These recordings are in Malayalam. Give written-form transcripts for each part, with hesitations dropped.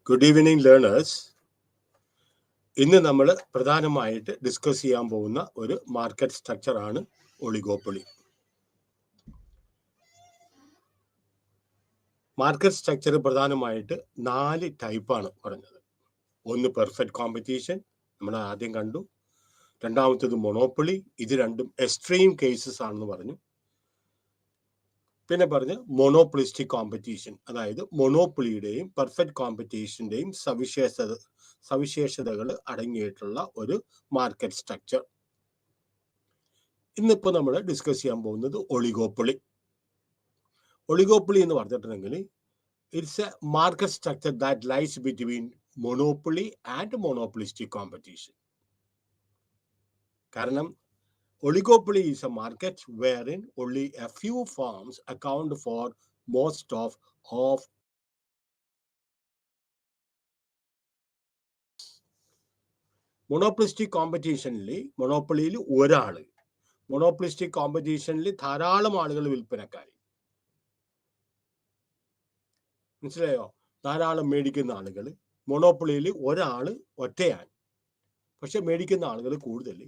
Good evening, learners. ഇന്ന് നമ്മൾ പ്രധാനമായിട്ട് ഡിസ്കസ് ചെയ്യാൻ പോകുന്ന ഒരു മാർക്കറ്റ് സ്ട്രക്ചർ ആണ് ഒളിഗോപ്പൊളി. മാർക്കറ്റ് സ്ട്രക്ചർ പ്രധാനമായിട്ട് 4 ടൈപ്പാണ് പറഞ്ഞത്. ഒന്ന് പെർഫെക്റ്റ് കോമ്പറ്റീഷൻ, നമ്മൾ ആദ്യം കണ്ടു. രണ്ടാമത്തേത് മൊണോപ്പൊളി, ഇത് രണ്ടും എക്സ്ട്രീം കേസസ് ആണെന്ന് പറഞ്ഞു. പിന്നെ പറഞ്ഞ് മൊണോപ്പൊളിസ്റ്റിക് കോമ്പറ്റീഷൻ, അതായത് മൊണോപ്പൊളിയുടെയും പെർഫെക്റ്റ് കോമ്പറ്റീഷന്റെയും സവിശേഷതകൾ അടങ്ങിയിട്ടുള്ള ഒരു മാർക്കറ്റ് സ്ട്രക്ചർ. ഇന്നിപ്പോൾ നമ്മൾ ഡിസ്കസ് ചെയ്യാൻ പോകുന്നത് ഒളിഗോപ്പൊളി. ഒളിഗോപ്പൊളി എന്ന് പറഞ്ഞിട്ടുണ്ടെങ്കിൽ it's a market structure that lies between monopoly and monopolistic competition. കാരണം oligopoly is a market wherein only a few firms account for most of monopolistic കോമ്പറ്റീഷനിൽ മൊണോപ്പൊളിയിൽ ഒരാള്, മൊണോപ്പൊളിസ്റ്റിക് കോമ്പറ്റീഷനിൽ ധാരാളം ആളുകൾ വിൽപ്പനക്കാർ. മനസ്സിലായോ? ധാരാളം മേടിക്കുന്ന ആളുകൾ. മൊണോപ്പൊളിയിൽ ഒരാള് ഒറ്റയാൻ, പക്ഷെ മേടിക്കുന്ന ആളുകൾ കൂടുതൽ.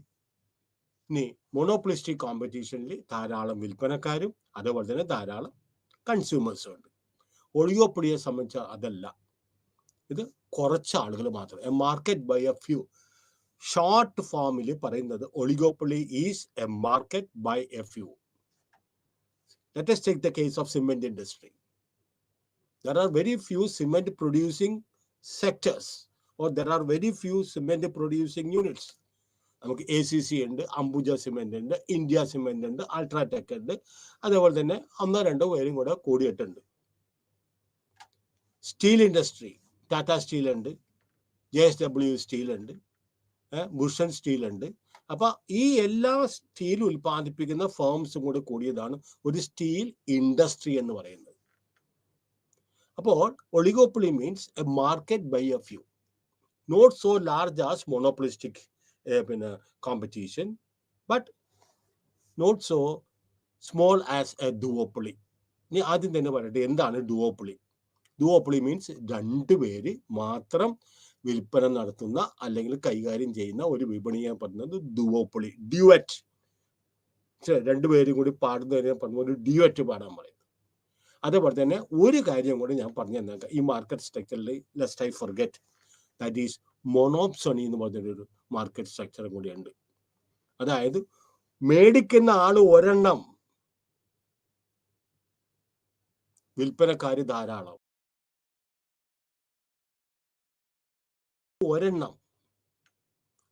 ഇനി മൊണോപ്പൊളിസ്റ്റിക് കോമ്പറ്റീഷനിൽ ധാരാളം വിൽപ്പനക്കാരും അതേപോലെ തന്നെ ധാരാളം കൺസ്യൂമേഴ്സും ഉണ്ട്. ഒളിഗോപ്പൊളിയെ സംബന്ധിച്ച് അതല്ല, ഇത് കുറച്ച് ആളുകൾ മാത്രം. A market by a few. Short ഫോമിൽ പറയുന്നത് oligopoly is a market by a few. Let us take the case of cement industry. There are very few cement producing sectors or there are very few cement producing units. നമുക്ക് ACC ഉണ്ട്, അംബുജ സിമെന്റ് ഉണ്ട്, ഇന്ത്യ സിമെന്റ് ഉണ്ട്, അൾട്രാടെക് ഉണ്ട്, അതേപോലെ തന്നെ 1-2 പേരും കൂടെ കൂടിയിട്ടുണ്ട്. സ്റ്റീൽ ഇൻഡസ്ട്രി, ടാറ്റ സ്റ്റീൽ ഉണ്ട്, JSW സ്റ്റീൽ ഉണ്ട്, ഭൂഷൺ സ്റ്റീൽ ഉണ്ട്. അപ്പൊ ഈ എല്ലാ സ്റ്റീൽ ഉൽപ്പാദിപ്പിക്കുന്ന ഫേംസും കൂടെ കൂടിയതാണ് ഒരു സ്റ്റീൽ ഇൻഡസ്ട്രി എന്ന് പറയുന്നത്. അപ്പോൾ oligopoly means a market by a few, not so large as monopolistic competition, but not so small as a duopoly. ഇനി ആദ്യം തന്നെ പറയട്ടെ, എന്താണ് ഡുവോപ്പൊളി? ഡുവോപ്പൊളി മീൻസ് 2 പേര് മാത്രം വിൽപ്പന നടത്തുന്ന അല്ലെങ്കിൽ കൈകാര്യം ചെയ്യുന്ന ഒരു വിപണിയെ പറയുന്നത് ഡുവോപ്പൊളി. ഡ്യുവറ്റ്, 2 പേരും കൂടി പാടുന്നതിനെ പറഞ്ഞ ഒരു ഡ്യുവറ്റ് പാടാൻ പറയുന്നത്. അതേപോലെ തന്നെ ഒരു കാര്യം കൂടി ഞാൻ പറഞ്ഞു തന്നേക്കാം. ഈ മാർക്കറ്റ് സ്ട്രക്ചറിൽ lest I forget, that is monopsony എന്ന് പറഞ്ഞൊരു മാർക്കറ്റ് സ്ട്രക്ചറും കൂടിയുണ്ട്. അതായത് മേടിക്കുന്ന ആള് ഒരെണ്ണം, വിൽപ്പനക്കാര് ധാരാളം. ഒരെണ്ണം,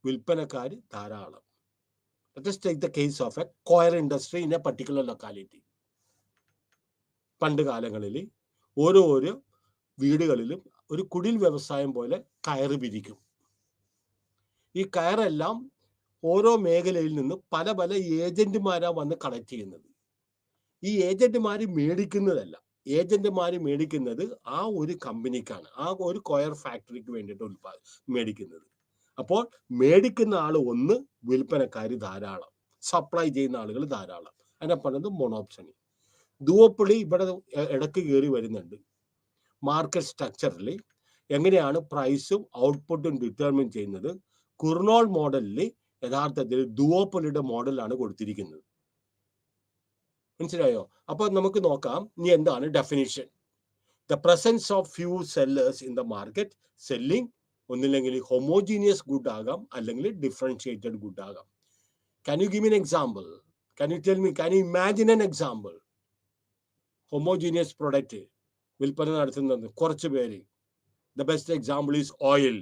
വിൽപ്പനക്കാര് ധാരാളം. Let us take the case of a coir industry in a particular locality. പണ്ട് കാലങ്ങളിൽ ഓരോ വീടുകളിലും ഒരു കുടിൽ വ്യവസായം പോലെ കയറ് പിരിക്കും. ഈ കയറെല്ലാം ഓരോ മേഖലയിൽ നിന്ന് പല പല ഏജന്റുമാരാ വന്ന് കളക്ട് ചെയ്യുന്നത്. ഈ ഏജന്റുമാര് മേടിക്കുന്നതല്ല, ഏജന്റുമാര് മേടിക്കുന്നത് ആ ഒരു കമ്പനിക്കാണ്, ആ ഒരു കോയർ ഫാക്ടറിക്ക് വേണ്ടിയിട്ട് മേടിക്കുന്നത്. അപ്പോൾ മേടിക്കുന്ന ആൾ ഒന്ന്, വിൽപ്പനക്കാർ ധാരാളം, സപ്ലൈ ചെയ്യുന്ന ആളുകൾ ധാരാളം. അതിനെ പറയുന്നത് മൊണോപ്സണി. ഡുവോപ്പൊളി ഇവിടെ ഇടയ്ക്ക് കയറി വരുന്നുണ്ട്. മാർക്കറ്റ് സ്ട്രക്ചറിൽ എങ്ങനെയാണ് പ്രൈസും ഔട്ട്പുട്ടും ഡിറ്റർമിൻ ചെയ്യുന്നത്? കുർണോൾ മോഡലിൽ യഥാർത്ഥത്തിൽ ഡുവോപ്പൊളിയുടെ മോഡലാണ് കൊടുത്തിരിക്കുന്നത്. മനസ്സിലായോ? അപ്പൊ നമുക്ക് നോക്കാം ഇനി എന്താണ് definition. The presence of few sellers in the market selling ഒന്നില്ലെങ്കിൽ ഹോമോജീനിയസ് ഗുഡ് ആകാം, അല്ലെങ്കിൽ ഡിഫറൻഷിയേറ്റഡ് ഗുഡ് ആകാം. Can you give me an example? Can you tell me, can you imagine an example? Homogeneous product വിൽപ്പന നടത്തുന്നത് കുറച്ച് പേര്. The best example is oil.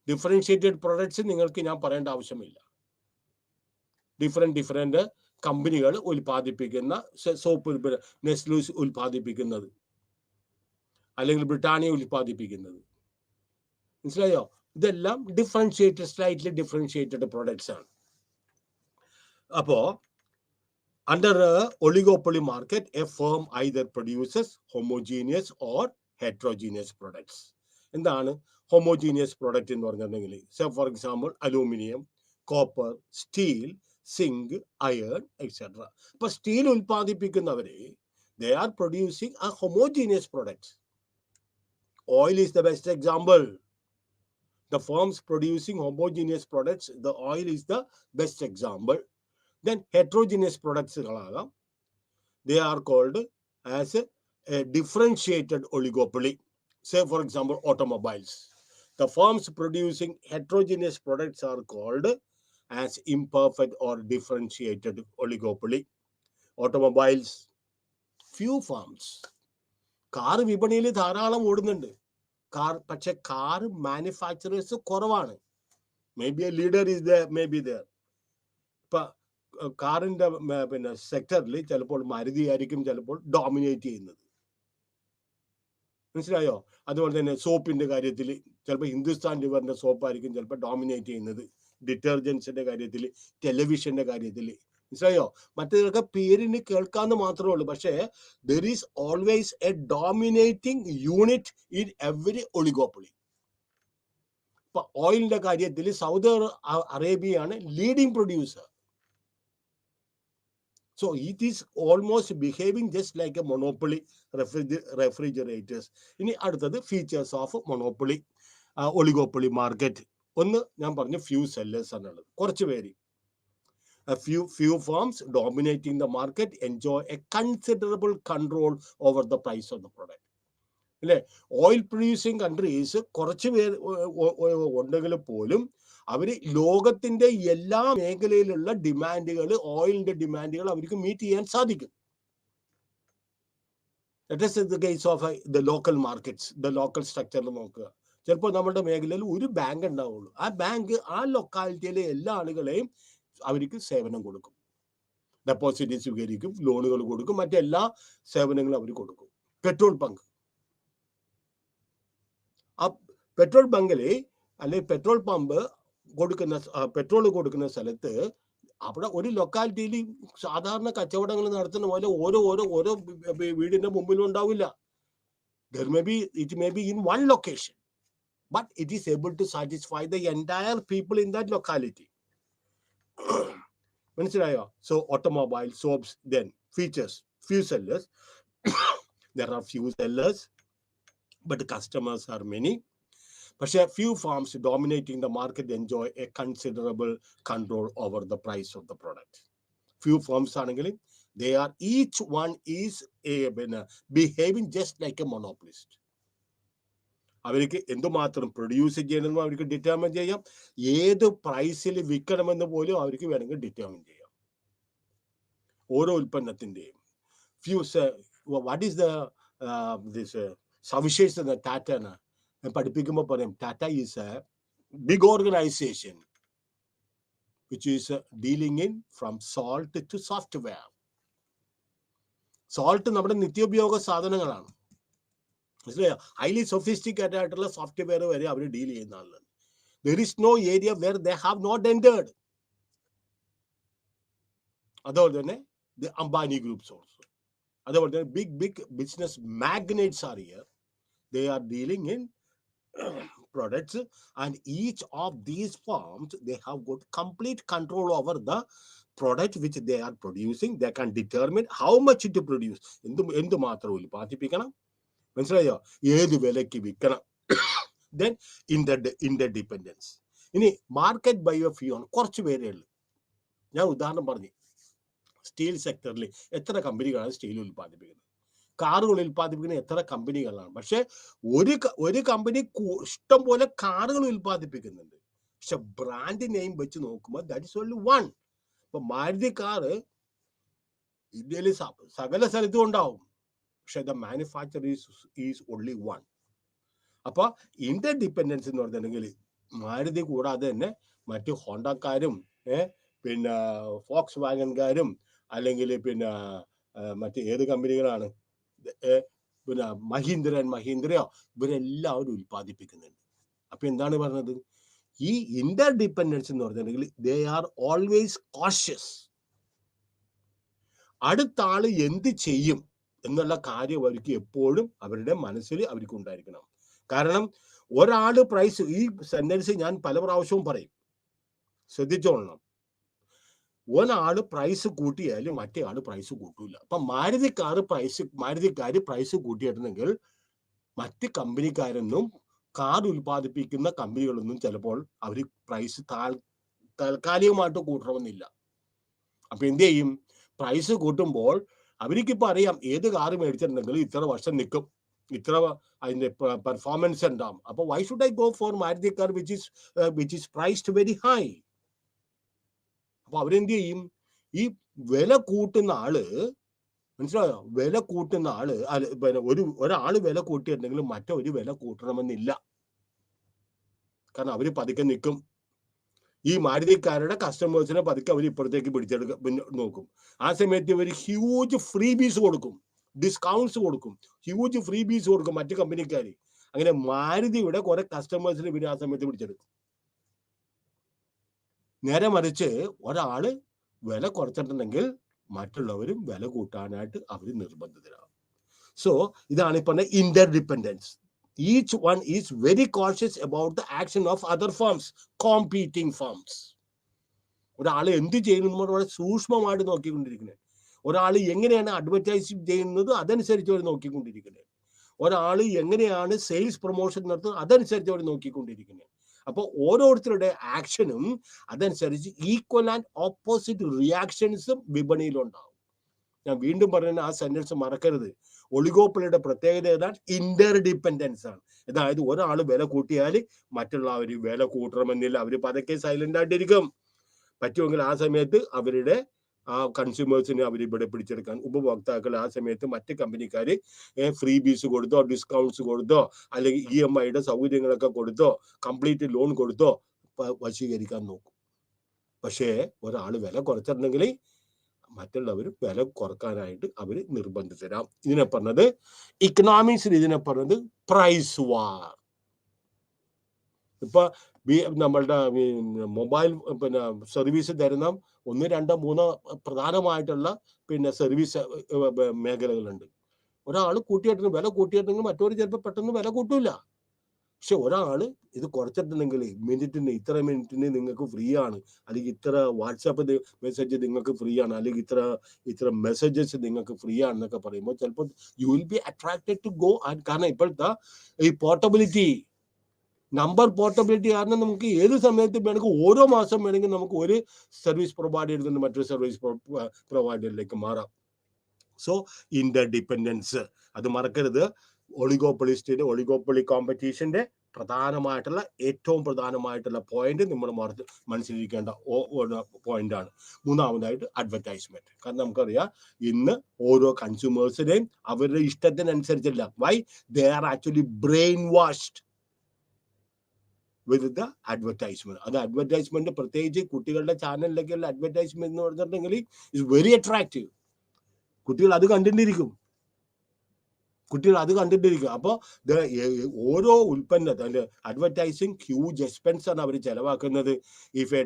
Differentiated products നിങ്ങൾക്ക് ഞാൻ പറയേണ്ട ആവശ്യമില്ല. ഡിഫറെന്റ് കമ്പനികൾ ഉൽപ്പാദിപ്പിക്കുന്ന സോപ്പ്, നെസ്ലൂസ് ഉൽപ്പാദിപ്പിക്കുന്നത്, അല്ലെങ്കിൽ ബ്രിട്ടാനിയ ഉൽപ്പാദിപ്പിക്കുന്നത്. മനസ്സിലായോ? ഇതെല്ലാം സ്ലൈറ്റ്ലി ഡിഫറൻഷിയേറ്റഡ് പ്രൊഡക്ട്സ് ആണ്. അപ്പോ under a oligopoly market, a firm either produces homogeneous or heterogeneous products. എന്താണ് ഹോമോജീനിയസ് പ്രൊഡക്റ്റ് എന്ന് പറഞ്ഞിട്ടുണ്ടെങ്കിൽ, for example aluminium, copper, steel, zinc, iron etcetera. ഇപ്പൊ സ്റ്റീൽ ഉൽപ്പാദിപ്പിക്കുന്നവര് they are producing a homogeneous product. oil is the best example. The firms producing homogeneous products, the oil is the best example. Then heterogeneous products, they are called as a differentiated oligopoly. Say, for example, automobiles. The firms producing heterogeneous products are called as imperfect or differentiated oligopoly. Automobiles, few firms. Car വിപണിയിൽ ധാരാളം ഓടുന്നുണ്ട്. പക്ഷെ കാർ മാനുഫാക്ചറേഴ്സ് കുറവാണ്. May be A leader is the may be there. ഇപ്പൊ കാറിന്റെ പിന്നെ സെക്ടറിൽ ചിലപ്പോൾ മാരുതി ആയിരിക്കും ചിലപ്പോൾ ഡോമിനേറ്റ് ചെയ്യുന്നത്. മനസ്സിലായോ? അതുപോലെ തന്നെ സോപ്പിന്റെ കാര്യത്തിൽ ചിലപ്പോൾ ഹിന്ദുസ്ഥാൻ ലിവറിന്റെ സോപ്പായിരിക്കും ചിലപ്പോൾ ഡോമിനേറ്റ് ചെയ്യുന്നത്. ഡിറ്റർജൻസിന്റെ കാര്യത്തിൽ, ടെലിവിഷന്റെ കാര്യത്തിൽ. മനസ്സിലായോ? മറ്റേതൊക്കെ പേരിന് കേൾക്കാന്ന് മാത്രമേ ഉള്ളൂ. പക്ഷേ there is always a dominating unit in every oligopoly. ഇപ്പൊ ഓയിലിന്റെ കാര്യത്തിൽ സൗദി അറേബ്യയാണ് leading producer. So it is almost behaving just like a monopoly. Refrigerators. ഇനി അടുത്തത് features of monopoly, oligopoly market. ഒന്ന് ഞാൻ പറഞ്ഞു ഫ്യൂ സെല്ലേഴ്സ് ആണുള്ളത്, കുറച്ച് പേര്. Few firms dominating the market enjoy a considerable control over the price of the product. അല്ലെ? ഓയിൽ പ്രൊഡ്യൂസിങ് കൺട്രീസ് കുറച്ച് പേര് ഉണ്ടെങ്കിൽ പോലും അവര് ലോകത്തിന്റെ എല്ലാ മേഖലയിലുള്ള ഡിമാൻഡുകൾ, ഓയിലിന്റെ ഡിമാൻഡുകൾ അവർക്ക് മീറ്റ് ചെയ്യാൻ സാധിക്കും. That is the case of the local markets, the local structure. നോക്കുക, ചിലപ്പോൾ നമ്മുടെ മേഖലയിൽ ഒരു ബാങ്ക് ഉണ്ടാവുള്ളൂ. ആ ബാങ്ക് ആ ലൊക്കാലിറ്റിയിലെ എല്ലാ ആളുകളെയും അവർക്ക് സേവനം കൊടുക്കും. ഡെപ്പോസിറ്റ് സ്വീകരിക്കും, ലോണുകൾ കൊടുക്കും, മറ്റെല്ലാ സേവനങ്ങളും അവർ കൊടുക്കും. പെട്രോൾ പങ്ക്, ആ പെട്രോൾ ബങ്കില് അല്ലെങ്കിൽ പെട്രോൾ പമ്പ് കൊടുക്കുന്ന പെട്രോൾ കൊടുക്കുന്ന സ്ഥലത്ത് അവിടെ ഒരു ലൊക്കാലിറ്റിയിൽ സാധാരണ കച്ചവടങ്ങൾ നടത്തുന്ന പോലെ ഓരോ വീടിന്റെ മുമ്പിലും ഉണ്ടാവില്ല. It may be in one location, but it is able to satisfy the entire people in that locality. മനസ്സിലായോ? So automobile, soaps, then features, few sellers. There are few sellers, but customers are many. പക്ഷേ few firms dominating the market enjoy a considerable control over the price of the product. Few firms ആണെങ്കിൽ they are each one is behaving just like a monopolist. അവർക്ക് എന്തുമാത്രം പ്രൊഡ്യൂസ് ചെയ്യണമെന്ന് അവർക്ക് ഡിറ്റർമിൻ ചെയ്യാം, ഏത് പ്രൈസിൽ വിൽക്കണമെന്ന് പോലും അവർക്ക് വേണമെങ്കിൽ ഡിറ്റർമിൻ ചെയ്യാം. ഓരോ ഉൽപ്പന്നത്തിന്റെയും വാട്ട് ഈസ് ദിസ് സവിശേഷത ടാറ്റയാണ് പഠിപ്പിക്കുമ്പോൾ പറയും, Tata is a big organisation which is dealing in from salt to software. Salt നമ്മുടെ നിത്യോപയോഗ സാധനങ്ങളാണ്. മനസ്സിലായോ? ഹൈലി സൊഫിസ്റ്റിക്കേറ്റഡ് ആയിട്ടുള്ള സോഫ്റ്റ്വെയർ വരെ അവർ ഡീൽ ചെയ്യുന്ന ആളാണ്. There is no area where they have not entered. അതുപോലെ തന്നെ the Ambani groups also. അതുപോലെ തന്നെ big business magnates are here. They are dealing in products, and each of these firms, they have got complete control over the product which they are producing. They can determine how much to produce. എന്ത് മാത്രം ഉൽപ്പാദിപ്പിക്കണം, മനസ്സിലായോ? ഏത് വിലയ്ക്ക് വിൽക്കണം. Then interdependence. ഇനി മാർക്കറ്റ് ബയോഫിയോൺ കുറച്ച് പേരേ ഉള്ളൂ. ഞാൻ ഉദാഹരണം പറഞ്ഞു, സ്റ്റീൽ സെക്ടറിൽ എത്ര കമ്പനികളാണ് സ്റ്റീൽ ഉൽപ്പാദിപ്പിക്കുന്നത്, കാറുകൾ ഉൽപ്പാദിപ്പിക്കുന്ന എത്ര കമ്പനികളാണ്. പക്ഷെ ഒരു കമ്പനി ഇഷ്ടം പോലെ കാറുകൾ ഉൽപ്പാദിപ്പിക്കുന്നുണ്ട്, പക്ഷെ ബ്രാൻഡ് നെയിം വെച്ച് നോക്കുമ്പോൾ ദാറ്റ് ഇസ് ഓൺലി വൺ. ഇപ്പൊ മാരുതി കാറ് ഇന്ത്യയിൽ സകല സ്ഥലത്തും ഉണ്ടാവും, പക്ഷെ the manufacture is only one. അപ്പൊ ഇന്റർഡിപെൻഡൻസ് എന്ന് പറഞ്ഞിട്ടുണ്ടെങ്കിൽ മാരുതി കൂടാതെ തന്നെ മറ്റു ഹോണ്ടക്കാരും പിന്നെ ഫോക്സ് വാഗൻകാരും അല്ലെങ്കിൽ പിന്നെ മറ്റ് ഏത് കമ്പനികളാണ്, പിന്നെ മഹീന്ദ്രയോ ഇവരെല്ലാവരും ഉൽപ്പാദിപ്പിക്കുന്നുണ്ട്. അപ്പൊ എന്താണ് പറഞ്ഞത്? ഈ ഇന്റർഡിപെൻഡൻസ് എന്ന് പറഞ്ഞിട്ടുണ്ടെങ്കിൽ ദേ ആർ ഓൾവേസ് കോഷ്യസ്. അടുത്ത ആള് എന്ത് ചെയ്യും എന്നുള്ള കാര്യം അവർക്ക് എപ്പോഴും അവരുടെ മനസ്സിൽ അവർക്ക് ഉണ്ടായിരിക്കണം. കാരണം ഒരാള് പ്രൈസ്, ഈ സെന്റൻസ് ഞാൻ പല പ്രാവശ്യവും പറയും, ശ്രദ്ധിച്ചോളണം. ഒരാള് പ്രൈസ് കൂട്ടിയാലും മറ്റേ ആള് പ്രൈസ് കൂട്ടൂല. അപ്പൊ മാരുതിക്കാര് പ്രൈസ് കൂട്ടിയിരുന്നെങ്കിൽ മറ്റ് കമ്പനിക്കാരൊന്നും കാർ ഉൽപ്പാദിപ്പിക്കുന്ന കമ്പനികളൊന്നും ചിലപ്പോൾ അവർ പ്രൈസ് താൽക്കാലികമായിട്ട് കൂട്ടണമെന്നില്ല. അപ്പൊ എന്ത് ചെയ്യും? പ്രൈസ് കൂട്ടുമ്പോൾ അവർക്കിപ്പോൾ അറിയാം ഏത് കാർ മേടിച്ചിട്ടുണ്ടെങ്കിലും ഇത്ര വർഷം നിൽക്കും, ഇത്ര അതിന്റെ പെർഫോമൻസ് ഉണ്ടാവും. അപ്പോൾ why should I go for Maruti car which is priced very high? അപ്പൊ അവരെന്ത് ചെയ്യും? ഈ വില കൂട്ടുന്ന ആള്, മനസ്സിലായോ? വില കൂട്ടുന്ന ആള് ഒരാള് വില കൂട്ടിയിട്ടുണ്ടെങ്കിൽ മറ്റൊരു വില കൂട്ടണമെന്നില്ല. കാരണം അവര് പതുക്കെ നിൽക്കും. ഈ മാരുതിക്കാരുടെ കസ്റ്റമേഴ്സിനെ പതുക്കെ അവർ ഇപ്പുറത്തേക്ക് പിടിച്ചെടുക്കാൻ നോക്കും. ആ സമയത്ത് ഇവർ ഹ്യൂജ് ഫ്രീ ബീസ് കൊടുക്കും, ഡിസ്കൗണ്ട്സ് കൊടുക്കും, ഹ്യൂജ് ഫ്രീ ബീസ് കൊടുക്കും മറ്റു കമ്പനിക്കാർ. അങ്ങനെ മാരുതിയുടെ കുറെ കസ്റ്റമേഴ്സിനെ ഇവർ ആ സമയത്ത് പിടിച്ചെടുക്കും. നേരെ മറിച്ച് ഒരാള് വില കുറച്ചിട്ടുണ്ടെങ്കിൽ മറ്റുള്ളവരും വില കൂട്ടാനായിട്ട് അവർ നിർബന്ധിതരാകും. സോ ഇതാണ് ഈ പറഞ്ഞ interdependence. Each one is very cautious about the action of other firms, competing firms. ഒരാൾ എന്ത് ചെയ്യുന്നു വളരെ സൂക്ഷ്മമായിട്ട് നോക്കിക്കൊണ്ടിരിക്കുന്നത്. ഒരാൾ എങ്ങനെയാണ് അഡ്വർടൈസ് ചെയ്യുന്നത് അതനുസരിച്ച് അവർ നോക്കിക്കൊണ്ടിരിക്കുന്നത്. ഒരാൾ എങ്ങനെയാണ് സെയിൽസ് പ്രൊമോഷൻ നടത്തുന്നത് അതനുസരിച്ച് അവർ നോക്കിക്കൊണ്ടിരിക്കുന്നത്. അപ്പോൾ ഓരോരുത്തരുടെ ആക്ഷനും അതനുസരിച്ച് ഈക്വൽ ആൻഡ് ഓപ്പോസിറ്റ് റിയാക്ഷൻസും വിപണിയിലുണ്ടാവും. ഞാൻ വീണ്ടും പറയുന്ന ആ സെന്റൻസ് മറക്കരുത്. ഒളിഗോപ്പൊളിയുടെ പ്രത്യേകത ഏതാണ്? ഇന്റർഡിപെൻഡൻസ് ആണ്. അതായത് ഒരാൾ വില കൂട്ടിയാൽ മറ്റുള്ളവർ വില കൂട്ടണമെന്നില്ല. അവർ പതുക്കെ സൈലന്റ് ആയിട്ടിരിക്കും. പറ്റുമെങ്കിൽ ആ സമയത്ത് അവരുടെ ആ കൺസ്യൂമേഴ്സിനെ അവർ ഇവിടെ പിടിച്ചെടുക്കാൻ, ഉപഭോക്താക്കൾ ആ സമയത്ത് മറ്റ് കമ്പനിക്കാര് ഫ്രീ ബീസ് കൊടുത്തോ, ഡിസ്കൗണ്ട്സ് കൊടുത്തോ, അല്ലെങ്കിൽ EMIയുടെ സൗകര്യങ്ങളൊക്കെ കൊടുത്തോ, കംപ്ലീറ്റ് ലോൺ കൊടുത്തോ വശീകരിക്കാൻ നോക്കും. പക്ഷേ ഒരാൾ വില കുറച്ചിട്ടുണ്ടെങ്കിൽ മറ്റുള്ളവരും വില കുറക്കാനായിട്ട് അവർ നിർബന്ധിതരാം. ഇതിനെ പറഞ്ഞത് ഇക്കണോമിക്സിൽ ഇതിനെ പറഞ്ഞത് പ്രൈസ് വാർ. ഇപ്പൊ നമ്മളുടെ മൊബൈൽ സർവീസ് തരുന്ന 1, 2, 3 പ്രധാനമായിട്ടുള്ള സർവീസ് മേഖലകളുണ്ട്. ഒരാൾ കൂട്ടിയിട്ടുണ്ടെങ്കിൽ വില കൂട്ടിയിട്ടുണ്ടെങ്കിൽ മറ്റൊരു ചിലപ്പോൾ പെട്ടെന്ന് വില കൂട്ടില്ല. പക്ഷെ ഒരാള് ഇത് കുറച്ചിട്ടുണ്ടെങ്കിൽ ഇത്ര മിനിറ്റിന് നിങ്ങൾക്ക് ഫ്രീ ആണ്, അല്ലെങ്കിൽ ഇത്ര വാട്സാപ്പ് മെസ്സേജ് നിങ്ങൾക്ക് ഫ്രീ ആണ്, അല്ലെങ്കിൽ ഇത്ര മെസ്സേജസ് നിങ്ങൾക്ക് ഫ്രീ ആണെന്നൊക്കെ പറയുമ്പോൾ ചിലപ്പോൾ you will be attracted to go. കാരണം ഇപ്പോഴത്തെ ഈ പോർട്ടബിലിറ്റി, നമ്പർ പോർട്ടബിലിറ്റി കാരണം നമുക്ക് ഏത് സമയത്ത് വേണമെങ്കിൽ ഓരോ മാസം വേണമെങ്കിൽ നമുക്ക് ഒരു സർവീസ് പ്രൊവൈഡറിൽ നിന്ന് മറ്റൊരു സർവീസ് പ്രൊവൈഡറിലേക്ക് മാറാം. സോ ഇന്റർഡിപെൻഡൻസ് അത് മറക്കരുത്. ഒളിഗോപ്പൊളി കോമ്പറ്റീഷന്റെ ഏറ്റവും പ്രധാനമായിട്ടുള്ള പോയിന്റ് നമ്മൾ മനസ്സിലിരിക്കേണ്ട പോയിന്റ് ആണ്. മൂന്നാമതായിട്ട് അഡ്വർടൈസ്മെന്റ്. കാരണം നമുക്കറിയാം ഇന്ന് ഓരോ കൺസ്യൂമേഴ്സിനെയും അവരുടെ ഇഷ്ടത്തിനനുസരിച്ചല്ല. Why? They are actually brainwashed with the advertisement. അത് അഡ്വർടൈസ്മെന്റ് പ്രത്യേകിച്ച് കുട്ടികളുടെ ചാനലിലേക്കുള്ള അഡ്വർടൈസ്മെന്റ് എന്ന് പറഞ്ഞിട്ടുണ്ടെങ്കിൽ ഇറ്റ്സ് വെരി അട്രാക്റ്റീവ്. കുട്ടികൾ അത് കണ്ടിട്ടിരിക്കും. അപ്പോൾ ഓരോ ഉൽപ്പന്നത്തിന്റെ അഡ്വർടൈസിങ് ഹ്യൂജ് എക്സ്പെൻസ് ആണ് അവർ ചെലവാക്കുന്നത്. If a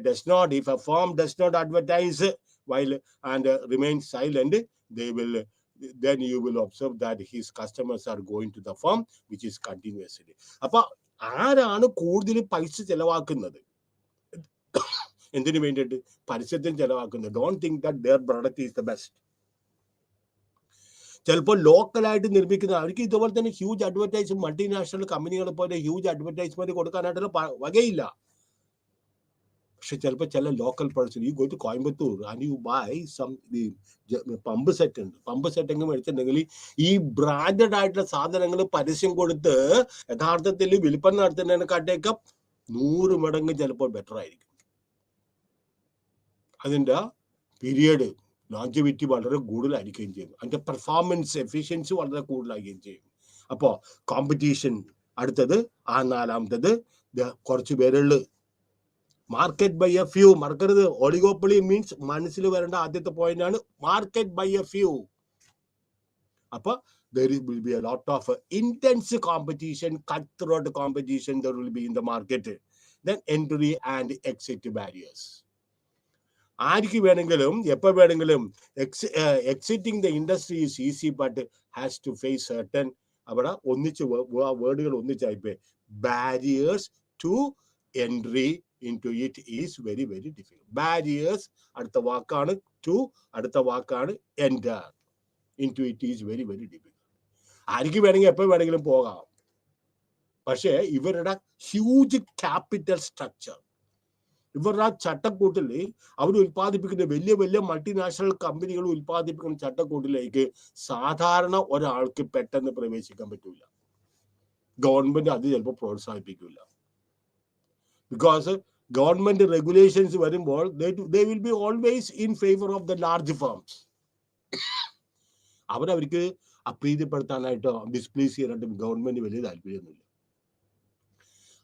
firm does not advertise while and remain silent, then you will observe that his customers are going to the firm which is continuously. അപ്പൊ ആരാണ് കൂടുതൽ പൈസ ചെലവാക്കുന്നത്? എന്തിനു വേണ്ടിയിട്ട്? പരസ്യത്തിന് ചെലവാക്കുന്നത്. Don't think that their product is the best. ചിലപ്പോൾ ലോക്കലായിട്ട് നിർമ്മിക്കുന്ന അവർക്ക് ഇതുപോലെ തന്നെ ഹ്യൂജ് അഡ്വർടൈസ്മെന്റ്, മൾട്ടിനാഷണൽ കമ്പനികളെ പോലെ ഹ്യൂജ് അഡ്വർടൈസ്മെന്റ് കൊടുക്കാനായിട്ടുള്ള വകയില്ല. പക്ഷെ ചിലപ്പോൾ ചില local person, you go to Coimbatore and you buy some pump set ഉണ്ട്. പമ്പ് സെറ്റ് എങ്കിലും എടുത്തിട്ടുണ്ടെങ്കിൽ ഈ ബ്രാൻഡഡ് ആയിട്ടുള്ള സാധനങ്ങൾ പരസ്യം കൊടുത്ത് യഥാർത്ഥത്തിൽ വിൽപ്പന നടത്തുന്നതിനെക്കാട്ടേക്ക് 100 മടങ്ങ് ചിലപ്പോൾ ബെറ്റർ ആയിരിക്കും. അതിൻ്റെ പീരിയഡ് ലോഞ്ചിവിറ്റി വളരെ കൂടുതലായിരിക്കുകയും ചെയ്യും. അതിന്റെ പെർഫോമൻസ് എഫിഷ്യൻസി വളരെ കൂടുതലായിരിക്കുകയും ചെയ്യും. അപ്പോൾ കോമ്പറ്റീഷൻ അടുത്തത്. നാലാമത്തത് കുറച്ച് പേരുള്ളു. Market by a few. മറക്കരുത്, ഒളിഗോപ്പൊളി മീൻസ് മനസ്സിൽ വരേണ്ട ആദ്യത്തെ പോയിന്റ് ആണ് മാർക്കറ്റ് ബൈ എ ഫ്യൂ. അപ്പൊ there will be a lot of intense competition, cutthroat competition there will be in the market. Then entry and exit barriers. ആർക്ക് വേണമെങ്കിലും എപ്പോൾ വേണമെങ്കിലും exiting the industry is easy, but has to face certain അവിടെ വേർഡുകൾ ഒന്നിച്ചായിപ്പോയി. Barriers to entry into it is very very difficult. Barriers അടുത്ത വാക്കാണ് to, അടുത്ത വാക്കാണ് enter into it is very very difficult. ആർക്ക് വേണമെങ്കിൽ എപ്പോൾ വേണമെങ്കിലും പോകാം. പക്ഷേ ഇവരുടെ ഹ്യൂജ് ക്യാപിറ്റൽ സ്ട്രക്ചർ, ഇവരുടെ ആ ചട്ടക്കൂട്ടിൽ അവർ ഉൽപ്പാദിപ്പിക്കുന്ന വലിയ വലിയ മൾട്ടിനാഷണൽ കമ്പനികൾ ഉൽപ്പാദിപ്പിക്കുന്ന ചട്ടക്കൂട്ടിലേക്ക് സാധാരണ ഒരാൾക്ക് പെട്ടെന്ന് പ്രവേശിക്കാൻ പറ്റില്ല. ഗവൺമെന്റ് അത് ചിലപ്പോൾ പ്രോത്സാഹിപ്പിക്കില്ല. ബിക്കോസ് ഗവൺമെന്റ് റെഗുലേഷൻസ് വരുമ്പോൾ they will be always in favor of the large firms. അവർക്ക് അപ്രീതിപ്പെടുത്താനായിട്ടോ ഡിസ്പ്ലേസ് ചെയ്യാനായിട്ടും ഗവൺമെന്റ് വലിയ താല്പര്യമൊന്നുമില്ല.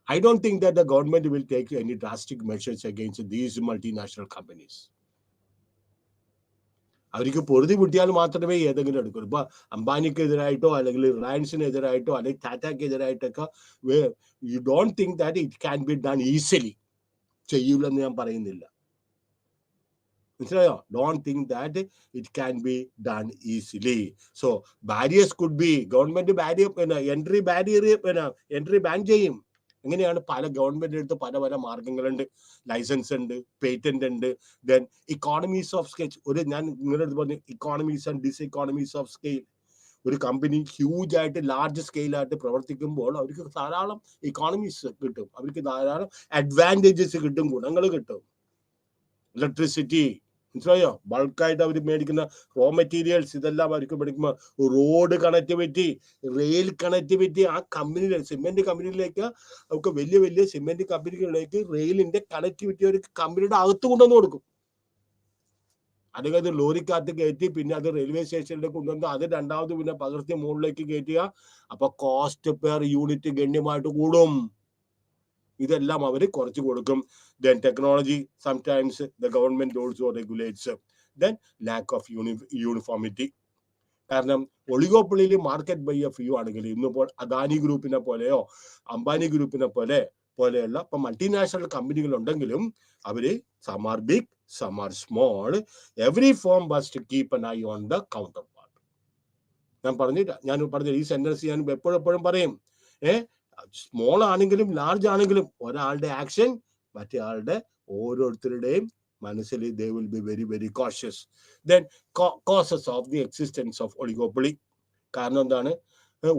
I don't think that the government will take any drastic measures against these multinational companies. അവർക്ക് പൊറുതി മുട്ടിയാൽ മാത്രമേ ഏതെങ്കിലും എടുക്കൂ. ഇപ്പൊ അംബാനിക്കെതിരായിട്ടോ അല്ലെങ്കിൽ റിലയൻസിനെതിരായിട്ടോ അല്ലെങ്കിൽ ടാറ്റയ്ക്കെതിരായിട്ടൊക്കെ you don't think that it can be done easily. ചെയ്യൂലെന്ന് ഞാൻ പറയുന്നില്ല, മനസ്സിലായോ? Don't think that it can be done easily. So barriers could be, government entry ban ചെയ്യും. എങ്ങനെയാണ്? പല ഗവൺമെന്റ് എടുത്ത് പല പല മാർഗങ്ങളുണ്ട്. ലൈസൻസ് ഉണ്ട്, പേറ്റന്റ് ഉണ്ട്, ദെൻ ഇക്കോണമീസ് ഓഫ് സ്കെയിൽ. ഞാൻ നിങ്ങളുടെ അടുത്ത് പറഞ്ഞു ഇക്കോണമീസ് ആൻഡ് ഡിസ്ഇക്കോണമീസ് ഓഫ് സ്കെയിൽ. ഒരു കമ്പനി ഹ്യൂജ് ആയിട്ട് ലാർജ് സ്കെയിലായിട്ട് പ്രവർത്തിക്കുമ്പോൾ അവർക്ക് ധാരാളം ഇക്കോണമീസ് കിട്ടും, അവർക്ക് ധാരാളം അഡ്വാൻറ്റേജസ് കിട്ടും, ഗുണങ്ങൾ കിട്ടും. ഇലക്ട്രിസിറ്റി, മനസ്സിലായോ? ബൾക്കായിട്ട് അവർ മേടിക്കുന്ന റോ മെറ്റീരിയൽസ്, ഇതെല്ലാം അവർക്ക് മേടിക്കുമ്പോൾ റോഡ് കണക്ടിവിറ്റി, റെയിൽ കണക്ടിവിറ്റി, ആ കമ്പനിയിലെ സിമെന്റ് കമ്പനിയിലേക്ക്, അവർക്ക് വലിയ വലിയ സിമെന്റ് കമ്പനികളിലേക്ക് റെയിലിന്റെ കണക്ടിവിറ്റി ഒരു കമ്പനിയുടെ അകത്ത് കൊണ്ടുവന്ന് കൊടുക്കും. അല്ലെങ്കിൽ അത് ലോറിക്കകത്ത് കയറ്റി പിന്നെ അത് റെയിൽവേ സ്റ്റേഷനിലേക്ക് കൊണ്ടുവന്ന് അത് രണ്ടാമത് പിന്നെ പകർത്തി മുകളിലേക്ക് കയറ്റുക. അപ്പൊ കോസ്റ്റ് പെർ യൂണിറ്റ് ഗണ്യമായിട്ട് കൂടും. ഇതെല്ലാം അവർ കുറച്ച് കൊടുക്കും. Then technology, sometimes the government also regulates. Then lack of uniformity. കാരണം ഒളിഗോപ്പൊളിയിൽ മാർക്കറ്റ് ബൈ എ ഫ്യൂ ആണെങ്കിൽ ഇന്നിപ്പോൾ അദാനി ഗ്രൂപ്പിനെ പോലെയോ അംബാനി ഗ്രൂപ്പിനെ പോലെയുള്ള ഇപ്പൊ മൾട്ടിനാഷണൽ കമ്പനികൾ ഉണ്ടെങ്കിലും അവര് some are big, some are small. Every firm must keep an eye on the counterpart. ഞാൻ പറഞ്ഞ ഈ സെന്റൻസ് ഞാൻ എപ്പോഴും പറയും. സ്മോൾ ആണെങ്കിലും ലാർജ് ആണെങ്കിലും ഒരാളുടെ ആക്ഷൻ മറ്റേ ആളുടെ ഓരോരുത്തരുടെയും മനസ്സിൽ they will be very very cautious. Then causes of the existence of oligopoly. കാരണം എന്താണ്?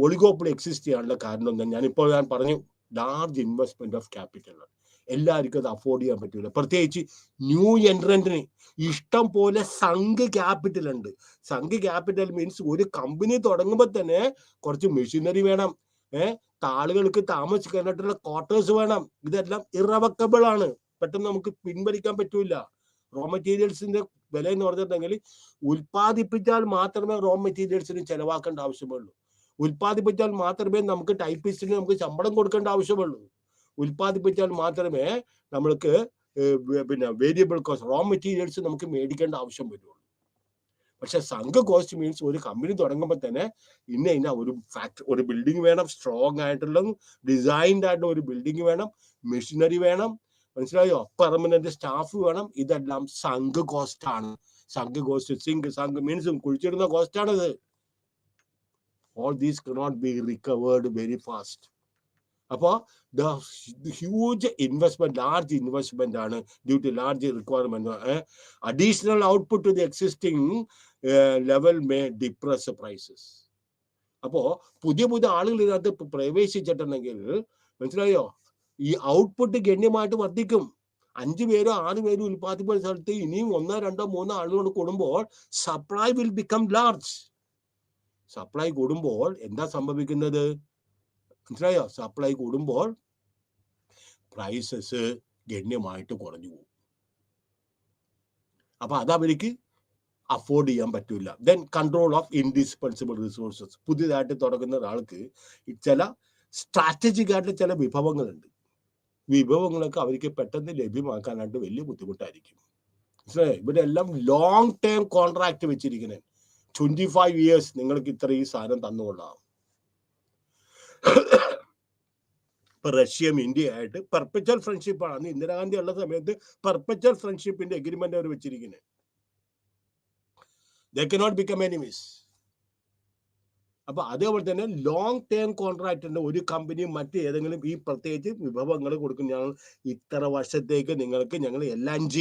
ഒളിഗോപ്പൊളി എക്സിസ്റ്റ് ചെയ്യാനുള്ള കാരണം എന്താണ്? ഞാൻ പറഞ്ഞു, ലാർജ് ഇൻവെസ്റ്റ്മെന്റ് ഓഫ് ക്യാപിറ്റൽ. എല്ലാവർക്കും അത് അഫോർഡ് ചെയ്യാൻ പറ്റില്ല. പ്രത്യേകിച്ച് ന്യൂ എൻട്രന്റിന് ഇഷ്ടം പോലെ സങ്ക് ക്യാപിറ്റൽ ഉണ്ട്. സങ്ക് ക്യാപിറ്റൽ മീൻസ് ഒരു കമ്പനി തുടങ്ങുമ്പോൾ തന്നെ കുറച്ച് മെഷീനറി വേണം, ആളുകൾക്ക് താമസിക്കാനായിട്ടുള്ള ക്വാർട്ടേഴ്സ് വേണം. ഇതെല്ലാം ഇറവക്കബിൾ ആണ്, പെട്ടെന്ന് നമുക്ക് പിൻവലിക്കാൻ പറ്റൂല. റോ മെറ്റീരിയൽസിന്റെ വില എന്ന് പറഞ്ഞിട്ടുണ്ടെങ്കിൽ ഉൽപ്പാദിപ്പിച്ചാൽ മാത്രമേ റോ മെറ്റീരിയൽസിന് ചെലവാക്കേണ്ട ആവശ്യമുള്ളൂ. ഉൽപ്പാദിപ്പിച്ചാൽ മാത്രമേ നമുക്ക് ടൈപ്പിസ്റ്റിന് നമുക്ക് ശമ്പളം കൊടുക്കേണ്ട ആവശ്യമുള്ളൂ. ഉൽപ്പാദിപ്പിച്ചാൽ മാത്രമേ നമ്മൾക്ക് പിന്നെ വേരിയബിൾ കോസ്റ്റ് റോ മെറ്റീരിയൽസ് നമുക്ക് മേടിക്കേണ്ട ആവശ്യം വരുള്ളൂ. പക്ഷെ സങ്ക് കോസ്റ്റ് മീൻസ് ഒരു കമ്പനി തുടങ്ങുമ്പോൾ തന്നെ ഇന്ന ഒരു ബിൽഡിംഗ് വേണം, സ്ട്രോങ് ആയിട്ടുള്ള ഡിസൈൻഡ് ആയിട്ടുള്ള ഒരു ബിൽഡിംഗ് വേണം, മെഷീനറി വേണം, മനസ്സിലായോ? പെർമനന്റ് സ്റ്റാഫ് വേണം. ഇതെല്ലാം സങ്ക് കോസ്റ്റ് ആണ്. സങ്ക് കോസ്റ്റ് സങ്ക് മീൻസ് കുഴിച്ചിടുന്ന കോസ്റ്റ് ആണിത്. All these cannot be recovered very fast. അപ്പോൾ the huge investment, large investment ആണ് due to large requirement. Additional output to the existing level may depress prices. അപ്പോൾ പുതിയ ആളുകൾ ഇതിനകത്ത് പ്രവേശിച്ചിട്ടുണ്ടെങ്കിൽ മനസ്സിലായോ, ഈ ഔട്ട്പുട്ട് ഗണ്യമായിട്ട് വർദ്ധിക്കും. 5 പേരോ 6 പേരോ ഉൽപ്പാദിപ്പിക്കുന്ന സ്ഥലത്ത് ഇനിയും 1, 2, 3 ആളുകൾ കൂടുമ്പോൾ supply will become large. Supply കൂടുമ്പോൾ എന്താ സംഭവിക്കുന്നത്? മനസ്സിലായോ? സപ്ലൈ കൂടുമ്പോൾ പ്രൈസസ് ഗണ്യമായിട്ട് കുറഞ്ഞു പോകും. അപ്പൊ അത് അവർക്ക് അഫോർഡ് ചെയ്യാൻ പറ്റില്ല. Then control of indispensable resources. പുതിയതായിട്ട് തുടങ്ങുന്ന ഒരാൾക്ക് ചില സ്ട്രാറ്റജിക് ആയിട്ട് ചില വിഭവങ്ങളുണ്ട്. വിഭവങ്ങളൊക്കെ അവർക്ക് പെട്ടെന്ന് ലഭ്യമാക്കാനായിട്ട് വലിയ ബുദ്ധിമുട്ടായിരിക്കും. മനസ്സിലായോ? ഇവിടെ എല്ലാം ലോങ് ടേം കോൺട്രാക്ട് വെച്ചിരിക്കുന്നത്. 25 years നിങ്ങൾക്ക് ഇത്രയും സാധനം തന്നുകൊള്ളാം. ഇപ്പൊ റഷ്യയും ഇന്ത്യയായിട്ട് പെർപ്പച്വൽ ഫ്രണ്ട്ഷിപ്പാണ്. അന്ന് ഇന്ദിരാഗാന്ധി ഉള്ള സമയത്ത് പെർപ്പച്വൽ ഫ്രണ്ട്ഷിപ്പിന്റെ എഗ്രിമെന്റ് അവർ വെച്ചിരിക്കുന്നത്. They cannot become enemies. അപ്പൊ അതേപോലെ തന്നെ ലോങ് ടേം കോൺട്രാക്ടിന്റെ ഒരു കമ്പനി മറ്റേതെങ്കിലും ഈ പ്രത്യേകിച്ച് വിഭവങ്ങൾ കൊടുക്കും. ഞങ്ങൾ ഇത്ര വർഷത്തേക്ക് ഞങ്ങൾ LNG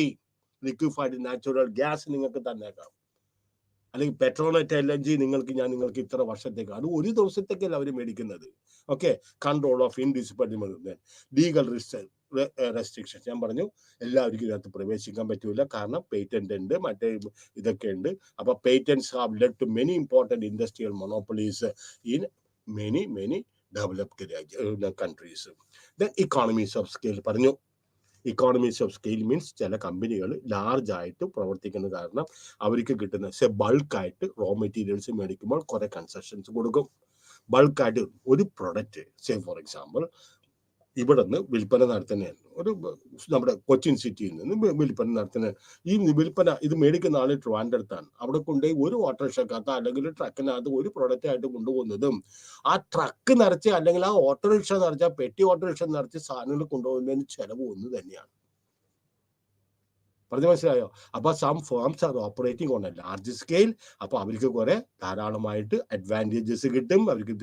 ലിക്വിഫൈഡ് നാച്ചുറൽ ഗ്യാസ് നിങ്ങൾക്ക് തന്നേക്കാം. അല്ലെങ്കിൽ പെട്രോനെറ്റ് LNG നിങ്ങൾക്ക് ഇത്ര വർഷത്തേക്ക്, അത് ഒരു ദിവസത്തേക്കല്ല അവർ മേടിക്കുന്നത്. Okay, control of indiscipline, legal restrictions. ഞാൻ പറഞ്ഞു എല്ലാവർക്കും ഇതിനകത്ത് പ്രവേശിക്കാൻ പറ്റൂല, കാരണം പേറ്റന്റ് ഉണ്ട്, മറ്റേ ഇതൊക്കെ ഉണ്ട്. അപ്പൊ patents have led to many important industrial monopolies in many developed countries. Then economies of scale പറഞ്ഞു. ഇക്കോണമീസ് ഓഫ് സ്കെയിൽ മീൻസ് ചില കമ്പനികൾ ലാർജ് ആയിട്ട് പ്രവർത്തിക്കുന്ന കാരണം അവർക്ക് കിട്ടുന്ന ബൾക്കായിട്ട് റോ മെറ്റീരിയൽസ് മേടിക്കുമ്പോൾ കുറെ കൺസെഷൻസ് കൊടുക്കും. ബൾക്കായിട്ട് ഒരു പ്രൊഡക്റ്റ് ഫോർ എക്സാമ്പിൾ ഇവിടെ നിന്ന് വിൽപ്പന നടത്തുന്നതാണ്, ഒരു നമ്മുടെ കൊച്ചിൻ സിറ്റിയിൽ നിന്ന് വിൽപ്പന നടത്തുന്ന ഈ വിൽപ്പന ഇത് മേടിക്കുന്ന ആൾ ട്രിവാൻഡ്രത്താണ്. അവിടെ കൊണ്ടുപോയി ഒരു ഓട്ടോറിക്ഷക്കകത്ത് അല്ലെങ്കിൽ ട്രക്കിനകത്ത് ഒരു പ്രൊഡക്റ്റ് ആയിട്ട് കൊണ്ടുപോകുന്നതും ആ ട്രക്ക് നിറച്ച് അല്ലെങ്കിൽ ആ ഓട്ടോറിക്ഷ നിറച്ച പെട്ടി ഓട്ടോറിക്ഷ നിറച്ച് സാധനങ്ങൾ കൊണ്ടുപോകുന്നതിന് ചെലവ് ഒന്ന് തന്നെയാണ്. പറഞ്ഞു മനസ്സിലായോ? അപ്പൊ some firms are operating on a large scale. അപ്പൊ അവർക്ക് കുറെ ധാരാളമായിട്ട് അഡ്വാൻറ്റേജസ് കിട്ടും, അവർക്ക്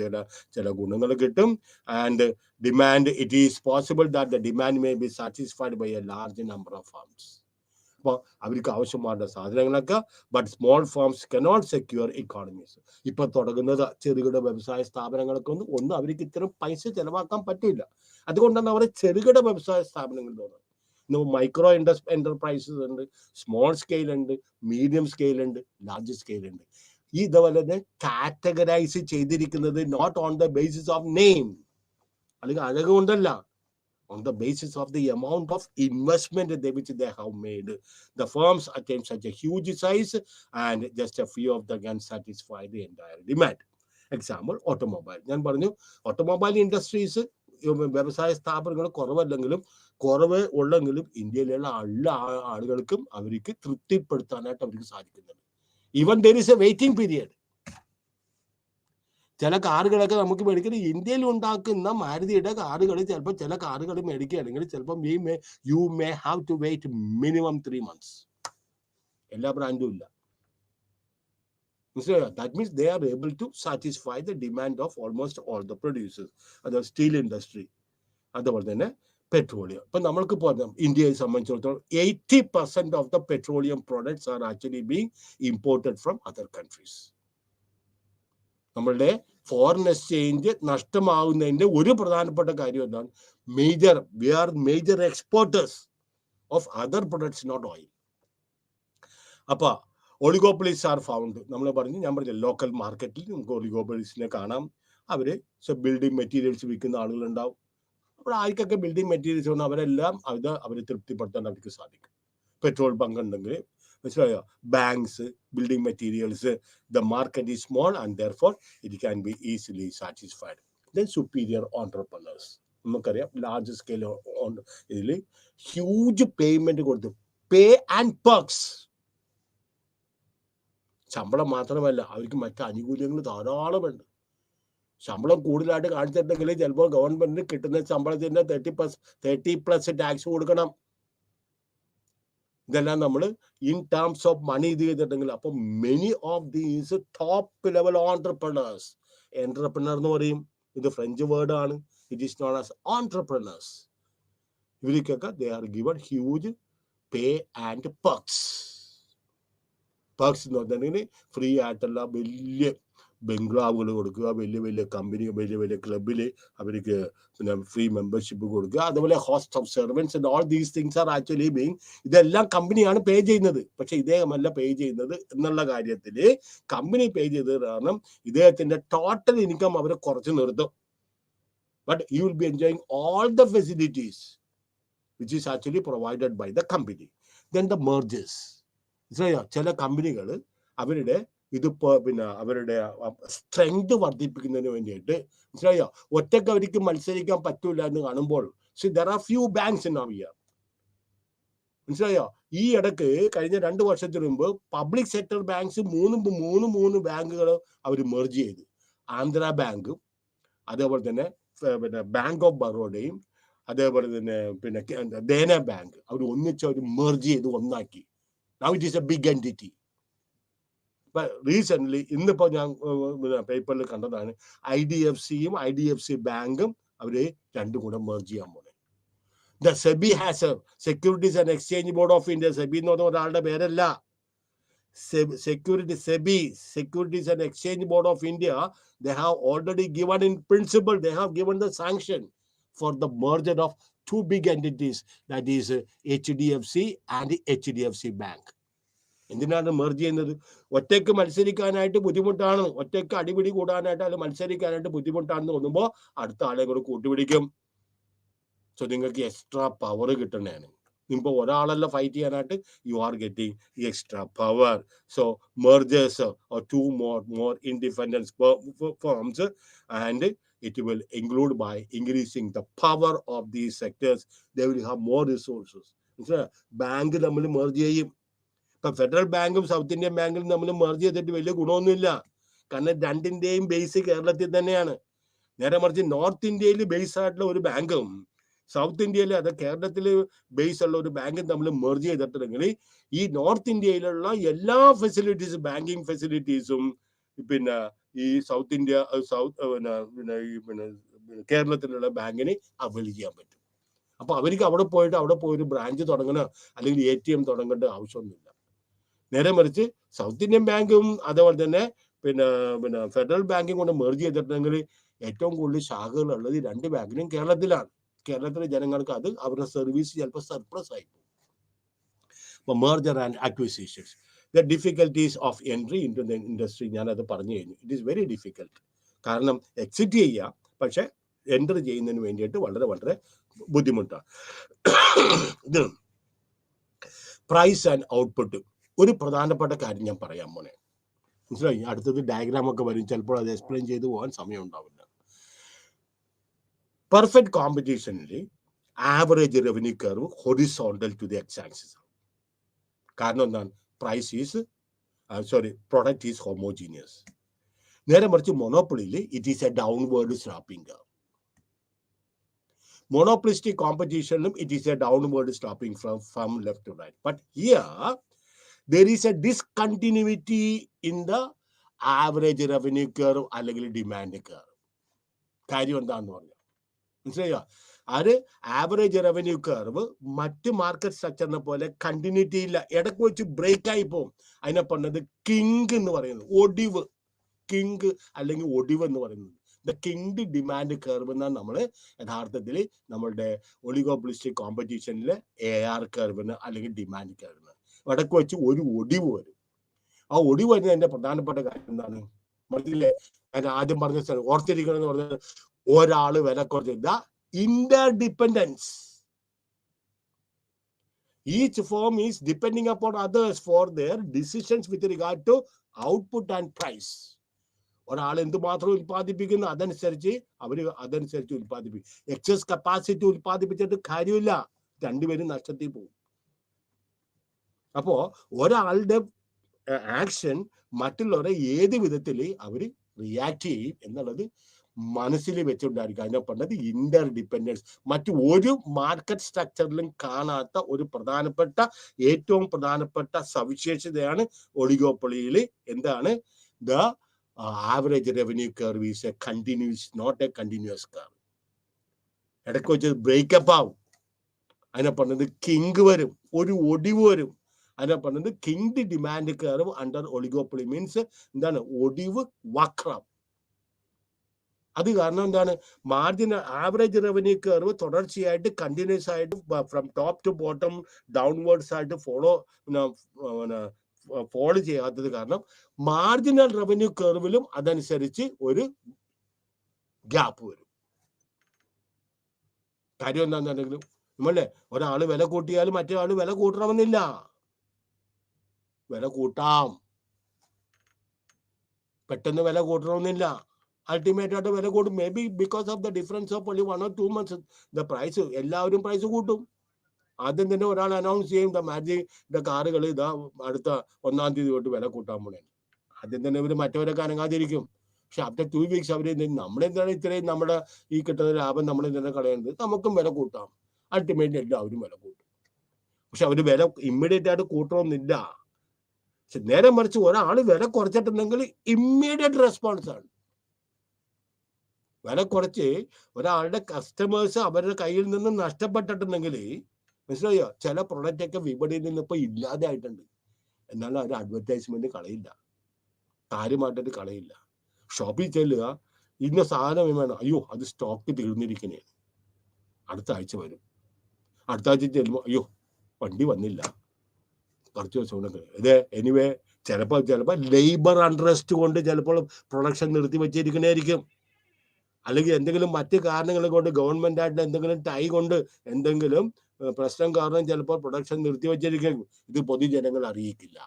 ചില ഗുണങ്ങൾ കിട്ടും. And demand, it is possible that the demand may be satisfied by a large number of firms. അപ്പോൾ അവർക്ക് ആവശ്യമായ സാധനങ്ങളൊക്കെ, but small firms cannot secure economies. ഇപ്പൊ തുടങ്ങുന്നത് ചെറുകിട വ്യവസായ സ്ഥാപനങ്ങൾക്ക് ഒന്നും അവർക്ക് ഇത്തരം പൈസ ചെലവാക്കാൻ പറ്റില്ല. അതുകൊണ്ടാണ് അവർ ചെറുകിട വ്യവസായ സ്ഥാപനങ്ങൾ തോന്നുന്നത്. മൈക്രോ എന്റർപ്രൈസസ് ഉണ്ട്, സ്മോൾ സ്കെയിൽ ഉണ്ട്, മീഡിയം സ്കെയിൽ ഉണ്ട്, ലാർജ് സ്കെയിൽ ഉണ്ട്. ഇതുപോലെ തന്നെ കാറ്റഗറൈസ് ചെയ്തിരിക്കുന്നത് not on the basis of name, അല്ലെങ്കിൽ അഴക് കൊണ്ടല്ല, on the basis of the amount of investment which they have made. The firms attain such a huge size and just a few of them can satisfy the entire demand. Example, automobile. ഞാൻ പറഞ്ഞു ഓട്ടോമൊബൈൽ ഇൻഡസ്ട്രീസ് വ്യവസായ സ്ഥാപനങ്ങൾ കുറവ് ഉള്ളെങ്കിലും ഇന്ത്യയിലുള്ള എല്ലാ ആളുകൾക്കും അവർക്ക് തൃപ്തിപ്പെടുത്താനായിട്ട് അവർക്ക് സാധിക്കുന്നുണ്ട്. Even there is A waiting period. ചില കാറുകളൊക്കെ നമുക്ക് മേടിക്കുന്നത് ഇന്ത്യയിൽ ഉണ്ടാക്കുന്ന മാരുതിയുടെ കാറുകൾ, ചിലപ്പോൾ ചില കാറുകൾ മേടിക്കുകയാണെങ്കിൽ ചിലപ്പോൾ you may have to wait minimum 3 months. എല്ലാ ബ്രാൻഡും ഇല്ല, മനസ്സിലായോ? That means they are able to satisfy the demand of almost all the producers. അത് സ്റ്റീൽ ഇൻഡസ്ട്രി, അതുപോലെ തന്നെ പെട്രോളിയം. ഇപ്പൊ നമ്മൾക്ക് പറയാം, ഇന്ത്യയെ സംബന്ധിച്ചിടത്തോളം 80% of the petroleum products are actually being imported from other countries. നമ്മളുടെ ഫോറിൻ എക്സ്ചേഞ്ച് നഷ്ടമാകുന്നതിന്റെ ഒരു പ്രധാനപ്പെട്ട കാര്യം എന്താണ്? We are major exporters of other products, not oil. അപ്പൊ ഒളിഗോപ്പൊളീസ് ആർ ഫൗണ്ട്. ഞാൻ പറഞ്ഞ ലോക്കൽ മാർക്കറ്റിൽ നമുക്ക് ഒളിഗോപ്പൊളീസിനെ കാണാം. അവര് ബിൽഡിംഗ് മെറ്റീരിയൽസ് വിൽക്കുന്ന ആളുകളുണ്ടാവും. അപ്പോൾ ആർക്കൊക്കെ ബിൽഡിംഗ് മെറ്റീരിയൽസ് ഉണ്ട് അവരെല്ലാം അവരെ തൃപ്തിപ്പെടുത്താൻ അവർക്ക് സാധിക്കും. പെട്രോൾ ബങ്ക് ഉണ്ടെങ്കിൽ, മനസ്സിലായോ? Banks, building materials, the market is small and therefore it can be easily satisfied. Then superior entrepreneurs. നമുക്കറിയാം ലാർജ് സ്കെയിൽ ഇതിൽ ഹ്യൂജ് പേയ്മെന്റ് കൊടുത്ത് പേ ആൻഡ് പെർക്സ്. ശമ്പളം മാത്രമല്ല, അവർക്ക് മറ്റ് ആനുകൂല്യങ്ങൾ ധാരാളമുണ്ട്. ശമ്പളം കൂടുതലായിട്ട് കാണിച്ചിട്ടുണ്ടെങ്കിൽ ചിലപ്പോൾ ഗവൺമെന്റിന് കിട്ടുന്ന ശമ്പളത്തിന്റെ 30+ ടാക്സ് കൊടുക്കണം. ഇതെല്ലാം നമ്മൾ ഇൻ ടേംസ് ഓഫ് മണി ഇത് ചെയ്തിട്ടുണ്ടെങ്കിൽ, അപ്പൊ many of these top level entrepreneurs, entrepreneur എന്ന് പറയും, ഇത് ഫ്രഞ്ച് വേർഡ് ആണ്, it is known as entrepreneurs. ഇവർക്കൊക്കെ they are given huge pay and perks. Perks എന്ന് പറഞ്ഞിട്ടുണ്ടെങ്കിൽ ഫ്രീ ആയിട്ടുള്ള വലിയ ബംഗ്ലാവുകൾ കൊടുക്കുക, വലിയ കമ്പനി, വലിയ ക്ലബിൽ അവർക്ക് പിന്നെ ഫ്രീ മെമ്പർഷിപ്പ് കൊടുക്കുക, അതുപോലെ host of servants and all these things are actually being, ഇതെല്ലാം കമ്പനിയാണ് പേ ചെയ്യുന്നത്. പക്ഷെ ഇദ്ദേഹമല്ല പേ ചെയ്യുന്നത് എന്നുള്ള കാര്യത്തിൽ കമ്പനി പേ ചെയ്തത് കാരണം ഇദ്ദേഹത്തിന്റെ ടോട്ടൽ ഇൻകം അവരെ കുറച്ച് നിർത്തും. But you will be enjoying all the facilities which is actually provided by the company. Then the mergers. ചില കമ്പനികൾ അവരുടെ ഇതിപ്പോ പിന്നെ അവരുടെ സ്ട്രെങ്ത് വർദ്ധിപ്പിക്കുന്നതിന് വേണ്ടിയിട്ട്, മനസ്സിലായോ, ഒറ്റയ്ക്ക് അവർക്ക് മത്സരിക്കാൻ പറ്റൂല എന്ന് കാണുമ്പോൾ, there are few banks in our year. മനസ്സിലായോ? ഈ ഇടക്ക് കഴിഞ്ഞ 2 വർഷത്തിന് മുമ്പ് പബ്ലിക് സെക്ടർ ബാങ്ക്സ് മൂന്ന് ബാങ്കുകൾ അവർ മെർജ് ചെയ്തു. ആന്ധ്ര ബാങ്കും അതേപോലെ തന്നെ പിന്നെ ബാങ്ക് ഓഫ് ബറോഡയും അതേപോലെ തന്നെ പിന്നെ ദേന ബാങ്ക് അവർ ഒന്നിച്ച് അവർ മെർജ് ചെയ്ത് ഒന്നാക്കി. Now it is a big entity. Recent ഇന്നിപ്പോ ഞാൻ പേപ്പറിൽ കണ്ടതാണ്, IDFCയും IDFC ബാങ്കും അവര് രണ്ടും കൂടെ മെർജ് ചെയ്യാൻ പോണേ. The SEBI has A securities and exchange board of India. SEBI എന്ന് പറഞ്ഞ ഒരാളുടെ പേരല്ല. SEBI, Securities and Exchange Board of India, they have already given in principle, they have given the sanction for the merger of two big entities, that is HDFC and HDFC Bank. എന്തിനാണ് മെർജ് ചെയ്യുന്നത്? ഒറ്റയ്ക്ക് മത്സരിക്കാനായിട്ട് ബുദ്ധിമുട്ടാണ്, ഒറ്റയ്ക്ക് അടിപിടി കൂടാനായിട്ട് അത് മത്സരിക്കാനായിട്ട് ബുദ്ധിമുട്ടാണെന്ന് തോന്നുമ്പോൾ അടുത്ത ആളെ കൂടെ കൂട്ടുപിടിക്കും. സോ നിങ്ങൾക്ക് എക്സ്ട്രാ പവർ കിട്ടണേണ്. ഇപ്പോൾ ഒരാളല്ല ഫൈറ്റ് ചെയ്യാനായിട്ട്, you are getting extra power. So mergers or two more independent firms, and it will include by increasing the power of these sectors. They will have more resources. Bank നമ്മൾ മെർജ് ചെയ്യും. ഇപ്പൊ ഫെഡറൽ ബാങ്കും സൗത്ത് ഇന്ത്യൻ ബാങ്കും തമ്മിൽ മെർജ് ചെയ്തിട്ട് വലിയ ഗുണമൊന്നുമില്ല. കാരണം രണ്ടിന്റെയും ബേസ് കേരളത്തിൽ തന്നെയാണ്. നേരെ മറിച്ച് നോർത്ത് ഇന്ത്യയിൽ ബേസ് ആയിട്ടുള്ള ഒരു ബാങ്കും സൗത്ത് ഇന്ത്യയിൽ, അത് കേരളത്തിൽ ബേസ് ഉള്ള ഒരു ബാങ്കും തമ്മിൽ മെർജ് ചെയ്തിട്ടുണ്ടെങ്കിൽ ഈ നോർത്ത് ഇന്ത്യയിലുള്ള എല്ലാ ഫെസിലിറ്റീസും, ബാങ്കിങ് ഫെസിലിറ്റീസും പിന്നെ ഈ സൗത്ത് ഇന്ത്യ കേരളത്തിലുള്ള ബാങ്കിന് അവൈൽ ചെയ്യാൻ പറ്റും. അപ്പൊ അവർക്ക് അവിടെ പോയിട്ട് ഒരു ബ്രാഞ്ച് തുടങ്ങണോ അല്ലെങ്കിൽ ATM തുടങ്ങേണ്ട ആവശ്യമൊന്നുമില്ല. നേരെ മറിച്ച് സൗത്ത് ഇന്ത്യൻ ബാങ്കും അതേപോലെ തന്നെ പിന്നെ ഫെഡറൽ ബാങ്കും കൊണ്ട് മെർജ് ചെയ്തിട്ടുണ്ടെങ്കിൽ ഏറ്റവും കൂടുതൽ ശാഖകൾ ഉള്ളത് ഈ രണ്ട് ബാങ്കിനും കേരളത്തിലാണ്. കേരളത്തിലെ ജനങ്ങൾക്ക് അത് അവരുടെ സർവീസ് ചിലപ്പോൾ സർപ്ലസ് ആയി പോകും. അപ്പോൾ merger and acquisitions, the difficulties of entry in to the industry, ഞാനത് പറഞ്ഞു കഴിഞ്ഞു. It is very difficult. കാരണം എക്സിറ്റ് ചെയ്യാം, പക്ഷെ എൻ്റർ ചെയ്യുന്നതിന് വേണ്ടിയിട്ട് വളരെ വളരെ ബുദ്ധിമുട്ടാണ്. ഇത് പ്രൈസ് ആൻഡ് ഔട്ട്പുട്ട് ഒരു പ്രധാനപ്പെട്ട കാര്യം ഞാൻ പറയാൻ പോണേ. മനസ്സിലായി? അടുത്തത് ഡയഗ്രാം ഒക്കെ വരും, ചിലപ്പോൾ അത് എക്സ്പ്ലെയിൻ ചെയ്തു പോകാൻ സമയം ഉണ്ടാവില്ല. പെർഫെക്റ്റ് കോമ്പറ്റീഷനിൽ average revenue curve horizontal to the X axis. കാരണം എന്താണ്? Product is homogeneous. നേരെ മറിച്ച് മൊണോപ്പൊളിയിൽ it is a downward sloping curve. Monopolistic competition, it is a downward stopping from left to right. But here, there is a discontinuity in the average revenue curve അല്ലെങ്കിൽ ഡിമാൻഡ് കർവ്. കാര്യം എന്താണെന്ന് പറഞ്ഞാൽ മനസ്സിലായോ? അത് ആവറേജ് റവന്യൂ കർവ് മറ്റ് മാർക്കറ്റ് സ്ട്രക്ചറിനെ പോലെ കണ്ടിന്യൂറ്റി ഇല്ല, ഇടയ്ക്ക് വെച്ച് ബ്രേക്ക് ആയി പോകും. അതിനെ പറഞ്ഞത് കിങ് എന്ന് പറയുന്നത്, ഒടിവ്, കിങ് അല്ലെങ്കിൽ ഒടിവ് എന്ന് പറയുന്നത്. ദ കിങ്ഡ് ഡിമാൻഡ് കർവ് എന്നാണ് നമ്മൾ യഥാർത്ഥത്തിൽ നമ്മളുടെ ഒളിഗോപോളിസ്റ്റിക് കോമ്പറ്റീഷനിലെ AR കർവിന് അല്ലെങ്കിൽ ഡിമാൻഡ് കർവിന് ഇടയ്ക്ക് വെച്ച് ഒരു ഒടിവ് വരും. ആ ഒടിവ് വരുന്നതിന്റെ പ്രധാനപ്പെട്ട കാര്യം എന്താണ്? മനസ്സിലെ ഞാൻ ആദ്യം പറഞ്ഞ ഓർത്തിരിക്കണം എന്ന് പറഞ്ഞത്, ഒരാള് വില കുറച്ച് interdependence. Each firm is depending upon others for their decisions with regard to output and price. ഒരാൾ എന്തുമാത്രം ഉൽപ്പാദിപ്പിക്കുന്നു അതനുസരിച്ച് ഉൽപ്പാദിപ്പിക്കും. എക്സസ് കപ്പാസിറ്റി ഉൽപ്പാദിപ്പിച്ചിട്ട് കാര്യമില്ല, രണ്ടുപേരും നഷ്ടത്തിൽ പോകും. അപ്പോ ഒരാളുടെ ആക്ഷൻ മറ്റുള്ളവരെ ഏത് വിധത്തിൽ അവർ റിയാക്ട് ചെയ്യും എന്നുള്ളത് മനസ്സിൽ വെച്ചുകൊണ്ടായിരിക്കും. അതിനെ പറഞ്ഞത് ഇന്റർ ഡിപ്പെൻഡൻസ്. മറ്റു ഒരു മാർക്കറ്റ് സ്ട്രക്ചറിലും കാണാത്ത ഒരു ഏറ്റവും പ്രധാനപ്പെട്ട സവിശേഷതയാണ് ഒളിഗോപ്പൊളിയിൽ. എന്താണ്? The average revenue curve is a continuous, not a continuous curve. ഇടയ്ക്ക് വെച്ച് ബ്രേക്കപ്പ് ആവും. അതിനെ പറഞ്ഞത് കിങ് വരും, ഒരു ഒടിവ് വരും. അതിനെ പറഞ്ഞത് kinked demand curve under oligopoly means എന്താണ്? ഒടിവ്, വക്രം. അത് കാരണം എന്താണ്? മാർജിൻ ആവറേജ് റവന്യൂ കർവ് തുടർച്ചയായിട്ട് കണ്ടിന്യൂസ് ആയിട്ട് from top to bottom downwards ആയിട്ട് ഫോളോ ചെയ്യാത്തത് കാരണം മാർജിനൽ റവന്യൂ കർവിലും അതനുസരിച്ച് ഒരു ഗ്യാപ്പ് വരും. കാര്യം എന്താണെന്നുണ്ടെങ്കിലും നമ്മളെ ഒരാൾ വില കൂട്ടിയാൽ മറ്റേ ആൾ വില കൂട്ടണമെന്നില്ല. വില കൂട്ടാം, പെട്ടെന്ന് വില കൂട്ടണമെന്നില്ല. അൾട്ടിമേറ്റ് ആയിട്ട് വില കൂട്ടും. Maybe because of the difference of only 1 or 2 months the price, എല്ലാവരും പ്രൈസ് കൂട്ടും. ആദ്യം തന്നെ ഒരാൾ അനൗൺസ് ചെയ്യും മാജിന്റെ കാറുകൾ ഇതാ അടുത്ത 1-ാം തീയതി തൊട്ട് വില കൂട്ടാൻ പോണേ. ആദ്യം തന്നെ ഇവർ മറ്റവരൊക്കെ അനങ്ങാതിരിക്കും. പക്ഷെ ആഫ്റ്റർ 2 weeks അവർ നമ്മളെന്താണ് ഇത്രയും നമ്മുടെ ഈ കിട്ടുന്ന ലാഭം നമ്മളെന്താണ് കളയുന്നത്, നമുക്കും വില കൂട്ടാം. അൾട്ടിമേറ്റ്ലി എല്ലാവരും വില കൂട്ടും. പക്ഷെ അവർ വില ഇമ്മീഡിയറ്റ് ആയിട്ട് കൂട്ടണമെന്നില്ല. പക്ഷെ നേരെ മറിച്ച് ഒരാൾ വില കുറച്ചിട്ടുണ്ടെങ്കിൽ ഇമ്മീഡിയറ്റ് റെസ്പോൺസ് ആണ്. വില കുറച്ച് ഒരാളുടെ കസ്റ്റമേഴ്സ് അവരുടെ കയ്യിൽ നിന്ന് നഷ്ടപ്പെട്ടിട്ടുണ്ടെങ്കിൽ മനസ്സിലായോ, ചില പ്രൊഡക്റ്റ് ഒക്കെ വിപണിയിൽ നിന്ന് ഇപ്പൊ ഇല്ലാതെ ആയിട്ടുണ്ട്. എന്നാലും അവർ അഡ്വർടൈസ്മെന്റ് കളയില്ല, കാര്യമായിട്ടൊരു കളയില്ല. ഷോപ്പിൽ ചെല്ലുക, ഇന്ന സാധനം വേണം, അയ്യോ അത് സ്റ്റോക്ക് തീർന്നിരിക്കണേ, അടുത്ത ആഴ്ച വരും. അടുത്ത ആഴ്ച ചെല്ലുമ്പോൾ അയ്യോ വണ്ടി വന്നില്ല, കുറച്ച് ദിവസം കൊണ്ട്. ഇത് എനിവേ ചിലപ്പോൾ ലേബർ അൺറെസ്റ്റ് കൊണ്ട് ചിലപ്പോൾ പ്രൊഡക്ഷൻ നിർത്തി വെച്ചിരിക്കണായിരിക്കും, അല്ലെങ്കിൽ എന്തെങ്കിലും മറ്റ് കാരണങ്ങൾ കൊണ്ട് ഗവൺമെന്റ് ആയിട്ട് എന്തെങ്കിലും ടൈ കൊണ്ട് എന്തെങ്കിലും പ്രശ്നം കാരണം ചിലപ്പോൾ പ്രൊഡക്ഷൻ നിർത്തി വെച്ചിരിക്കും. ഇത് പൊതുജനങ്ങൾ അറിയിക്കില്ല.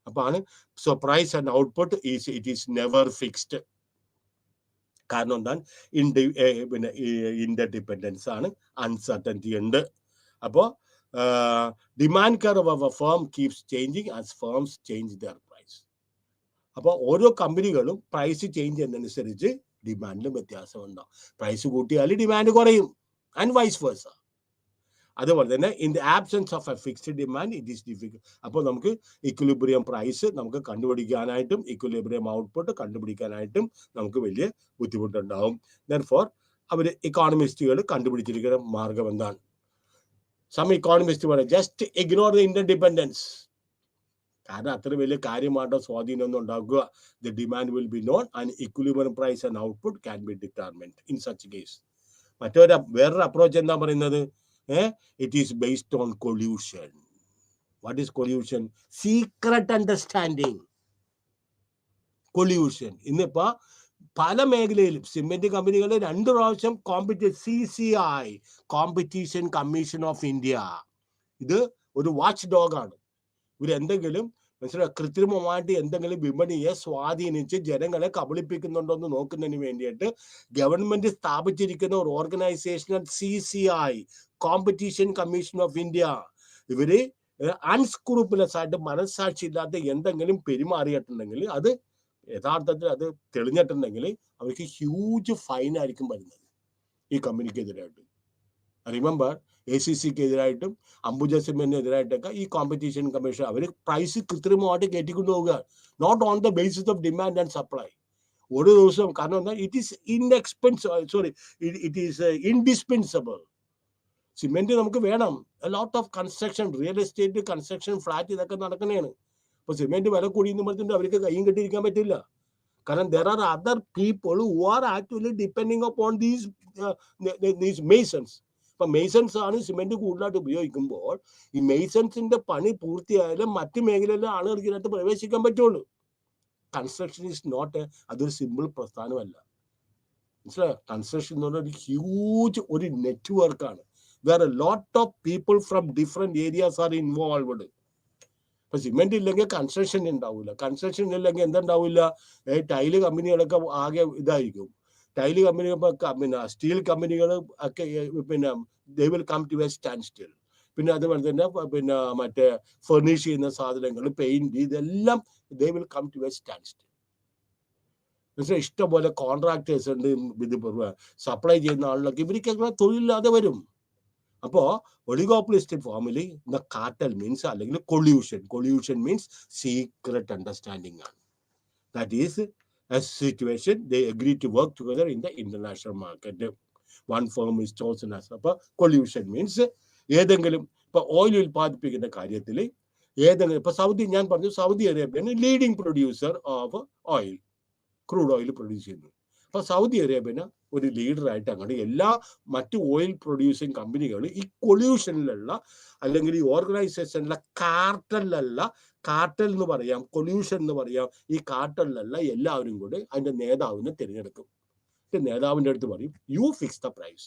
അപ്പൊ ആണ് so price and output it is never fixed. കാരണം എന്താണ്, പിന്നെ ഇന്റർഡിപെൻഡൻസ് ആണ്, അൺസർട്ടനിറ്റി ഉണ്ട്. അപ്പോൾ demand curve of a firm keeps changing as firms change their price. അപ്പോൾ ഓരോ കമ്പനികളും പ്രൈസ് ചേഞ്ച് ചെയ്യുന്നതനുസരിച്ച് ഡിമാൻഡിലും വ്യത്യാസം ഉണ്ടാവും. പ്രൈസ് കൂട്ടിയാൽ ഡിമാൻഡ് കുറയും, ആൻഡ് വൈസ് വേഴ്സ. അതുപോലെ തന്നെ in the absence of a fixed demand it is difficult. അപ്പോൾ നമുക്ക് ഇക്വിലിബ്രിയം പ്രൈസ് നമുക്ക് കണ്ടുപിടിക്കാനായിട്ടും ഇക്വിലിബ്രിയം ഔട്ട്പുട്ട് കണ്ടുപിടിക്കാനായിട്ടും നമുക്ക് വലിയ ബുദ്ധിമുട്ടുണ്ടാവും. ദെർഫോർ അവർ ഇക്കോണമിസ്റ്റുകൾ കണ്ടുപിടിച്ചിരിക്കുന്ന മാർഗം എന്താണ്? സം ഇക്കോണമിസ്റ്റ് പറയും ജസ്റ്റ് ഇഗ്നോർ ദ ഇന്റർഡിപെൻഡൻസ്. കാരണം അത്ര വലിയ കാര്യമായിട്ടോ സ്വാധീനമൊന്നും ഉണ്ടാക്കുക. The demand will be known and equilibrium price and output can be determined in such case. വേറൊരു അപ്രോച്ച് എന്താ പറയുന്നത്? It is based on collusion. What is collusion? Secret understanding. Collusion. ഇന്നിപ്പോ പല മേഖലയിലും സിമെന്റ് കമ്പനികൾ 2 പ്രാവശ്യം CCI, competition commission of India, ഇത് ഒരു വാച്ച് ഡോഗ് ആണ്. ഇവരെന്തെങ്കിലും കൃത്രിമമായിട്ട് എന്തെങ്കിലും വിപണിയെ സ്വാധീനിച്ച് ജനങ്ങളെ കബളിപ്പിക്കുന്നുണ്ടോ എന്ന് നോക്കുന്നതിന് വേണ്ടിയിട്ട് ഗവൺമെന്റ് സ്ഥാപിച്ചിരിക്കുന്ന ഒരു organisation CCI, competition commission of India. ഇവര് അൺസ്ക്രൂപ്പുലസ് ആയിട്ട് മനസ്സാക്ഷി ഇല്ലാതെ എന്തെങ്കിലും പെരുമാറിയിട്ടുണ്ടെങ്കിൽ, അത് യഥാർത്ഥത്തിൽ അത് തെളിഞ്ഞിട്ടുണ്ടെങ്കിൽ അവർക്ക് ഹ്യൂജ് ഫൈൻ ആയിരിക്കും വരുന്നത് ഈ കമ്പനിക്കെതിരായിട്ട്. റിമെമ്പർ, ACCക്ക് എതിരായിട്ടും അംബുജ സിമെന്റിനെതിരായിട്ടൊക്കെ ഈ കോമ്പറ്റീഷൻ കമ്മീഷൻ അവർ പ്രൈസ് കൃത്രിമമായിട്ട് കയറ്റിക്കൊണ്ടു പോവുക, not on the basis of demand and supply. ഒരു ദിവസം കാരണം എന്താ, ഇറ്റ് ഈസ് ഇൻഡിസ്പെൻസിബിൾ. സിമെന്റ് നമുക്ക് വേണം, lot of construction, real estate, construction, flat, ഇതൊക്കെ നടക്കണേണ്. അപ്പൊ സിമെന്റ് വില കൂടിയെന്ന് പറഞ്ഞിട്ട് അവർക്ക് കയ്യും കെട്ടിയിരിക്കാൻ പറ്റില്ല. കാരണം there are other people who are actually depending upon these masons. അപ്പൊ മെയ്സൺസ് ആണ് സിമെന്റ് കൂടുതലായിട്ട് ഉപയോഗിക്കുമ്പോൾ ഈ മെയ്സൺസിന്റെ പണി പൂർത്തിയായാലും മറ്റു മേഖലയിലെ ആളുകൾക്ക് ഇതിനകത്ത് പ്രവേശിക്കാൻ പറ്റുള്ളൂ. കൺസ്ട്രക്ഷൻ ഈസ് നോട്ട് അതൊരു സിമ്പിൾ പ്രസ്ഥാനമല്ല, മനസ്സിലായോ? കൺസ്ട്രക്ഷൻ എന്ന് പറഞ്ഞാൽ ഒരു ഹ്യൂജ് ഒരു നെറ്റ്വർക്കാണ്. വേറെ lot of people from different areas are involved. ഇപ്പൊ സിമെന്റ് ഇല്ലെങ്കിൽ കൺസ്ട്രക്ഷൻ ഉണ്ടാവില്ല, കൺസ്ട്രക്ഷൻ ഇല്ലെങ്കിൽ എന്തുണ്ടാവില്ല, ടൈല് കമ്പനികളൊക്കെ ആകെ ഇതായിരിക്കും. ടൈല് കമ്പനി, പിന്നെ സ്റ്റീൽ കമ്പനികൾ ഒക്കെ പിന്നെ they will come to a standstill. പിന്നെ അതുപോലെ തന്നെ പിന്നെ മറ്റേ ഫർണിഷ് ചെയ്യുന്ന സാധനങ്ങൾ, പെയിന്റ്, ഇതെല്ലാം they will come to a standstill. ഇഷ്ടംപോലെ കോൺട്രാക്ടേഴ്സ് ഉണ്ട്, ഇത് സപ്ലൈ ചെയ്യുന്ന ആളിലൊക്കെ ഇവർക്കൊക്കെ തൊഴിലില്ലാതെ വരും. അപ്പോ ഒളിഗോപോളിസ്റ്റിക് ഫോമിലി ദ കാർട്ടൽ മീൻസ് അല്ലെങ്കിൽ കൊള്യൂഷൻ മീൻസ് സീക്രട്ട് അണ്ടർസ്റ്റാൻഡിംഗ് ആണ്. That is a situation they agree to work together in the international market. One firm is chosen as. അപ്പോൾ കൊള്യൂഷൻ മീൻസ് ഏതെങ്കിലും ഇപ്പൊ ഓയിൽ ഉൽപ്പാദിപ്പിക്കുന്ന കാര്യത്തിൽ ഏതെങ്കിലും ഇപ്പൊ ഞാൻ പറഞ്ഞു സൗദി അറേബ്യയാണ് leading producer of oil, crude oil produce ചെയ്യുന്നു. അപ്പൊ സൗദി അറേബ്യന് ഒരു ലീഡറായിട്ട് അങ്ങനെ എല്ലാ മറ്റു ഓയിൽ പ്രൊഡ്യൂസിങ് കമ്പനികൾ ഈ കൊള്യൂഷനിലുള്ള അല്ലെങ്കിൽ ഈ ഓർഗനൈസേഷനിലെ കാർട്ടൽ എന്ന് പറയാം, കൊല്യൂഷൻ എന്ന് പറയാം. ഈ കാർട്ടലിലല്ല എല്ലാവരും കൂടെ അതിന്റെ നേതാവിനെ തിരഞ്ഞെടുക്കും. നേതാവിന്റെ അടുത്ത് പറയും you fix the price,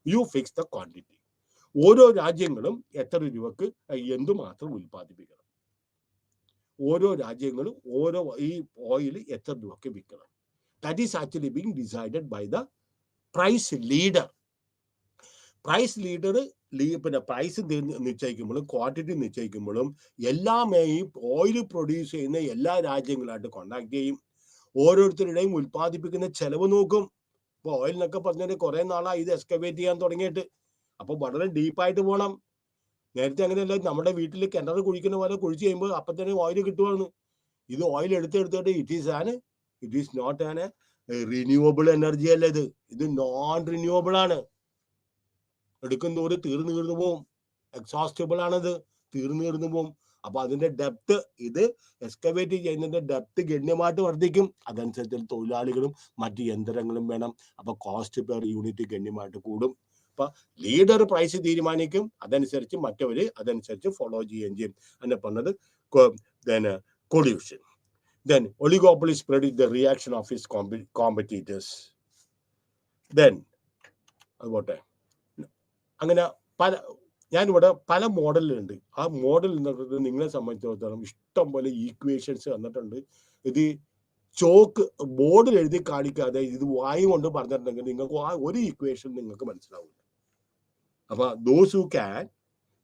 you fix the quantity. ഓരോ രാജ്യങ്ങളും എത്ര രൂപക്ക് എന്തുമാത്രം ഉൽപ്പാദിപ്പിക്കണം, ഓരോ രാജ്യങ്ങളും ഓരോ ഈ ഓയിൽ എത്ര രൂപക്ക് വിൽക്കണം. That is actually being decided by the price leader. Price leader പിന്നെ പ്രൈസ് നിശ്ചയിക്കുമ്പോഴും ക്വാണ്ടിറ്റി നിശ്ചയിക്കുമ്പോഴും എല്ലാം ഈ ഓയിൽ പ്രൊഡ്യൂസ് ചെയ്യുന്ന എല്ലാ രാജ്യങ്ങളായിട്ട് കോണ്ടാക്ട് ചെയ്യും. ഓരോരുത്തരുടെയും ഉൽപ്പാദിപ്പിക്കുന്ന ചെലവ് നോക്കും. ഇപ്പൊ ഓയിലിനൊക്കെ പറഞ്ഞാൽ കുറെ നാളായി ഇത് എക്സ്കവേറ്റ് ചെയ്യാൻ തുടങ്ങിയിട്ട്. അപ്പൊ വളരെ ഡീപ്പായിട്ട് പോകണം. നേരത്തെ അങ്ങനെയല്ല, നമ്മുടെ വീട്ടിൽ കിണർ കുഴിക്കുന്ന പോലെ കുഴിച്ച് കഴിയുമ്പോൾ അപ്പം തന്നെ ഓയിൽ കിട്ടുവാണ്. ഇത് ഓയിൽ എടുത്തിട്ട് it is not an renewable energy അല്ല, ഇത് നോൺ റിന്യൂവബിൾ ആണ്. എടുക്കും തോറും തീർന്നു പോവും. എക്സോസ്റ്റബിൾ ആണത്, തീർന്നു പോവും. അപ്പൊ അതിന്റെ ഡെപ്ത്, ഇത് എക്സ്കവേറ്റ് ചെയ്യുന്നതിന്റെ ഡെപ്ത് ഗണ്യമായിട്ട് വർദ്ധിക്കും. അതനുസരിച്ച് തൊഴിലാളികളും മറ്റ് യന്ത്രങ്ങളും വേണം. അപ്പൊ കോസ്റ്റ് പെർ യൂണിറ്റ് ഗണ്യമായിട്ട് കൂടും. അപ്പൊ ലീഡർ പ്രൈസ് തീരുമാനിക്കും, അതനുസരിച്ച് മറ്റവര് അതനുസരിച്ച് ഫോളോ ചെയ്യുകയും ചെയ്യും. എന്നെ പറഞ്ഞത് collision. Then oligopolies predict the reaction of its competitors. Then അതുപോട്ടെ, അങ്ങനെ ഞാനിവിടെ പല മോഡലുണ്ട്. ആ മോഡൽ എന്നുള്ളത് നിങ്ങളെ സംബന്ധിച്ചിടത്തോളം ഇഷ്ടം പോലെ ഈക്വേഷൻസ് വന്നിട്ടുണ്ട്. ഇത് ചോക്ക് ബോർഡിൽ എഴുതി കാണിക്കാതെ ഇത് വായു കൊണ്ട് പറഞ്ഞിട്ടുണ്ടെങ്കിൽ നിങ്ങൾക്ക് ആ ഒരു ഈക്വേഷൻ നിങ്ങൾക്ക് മനസ്സിലാവില്ല. അപ്പൊ ദോസ് ഹു ക്യാൻ,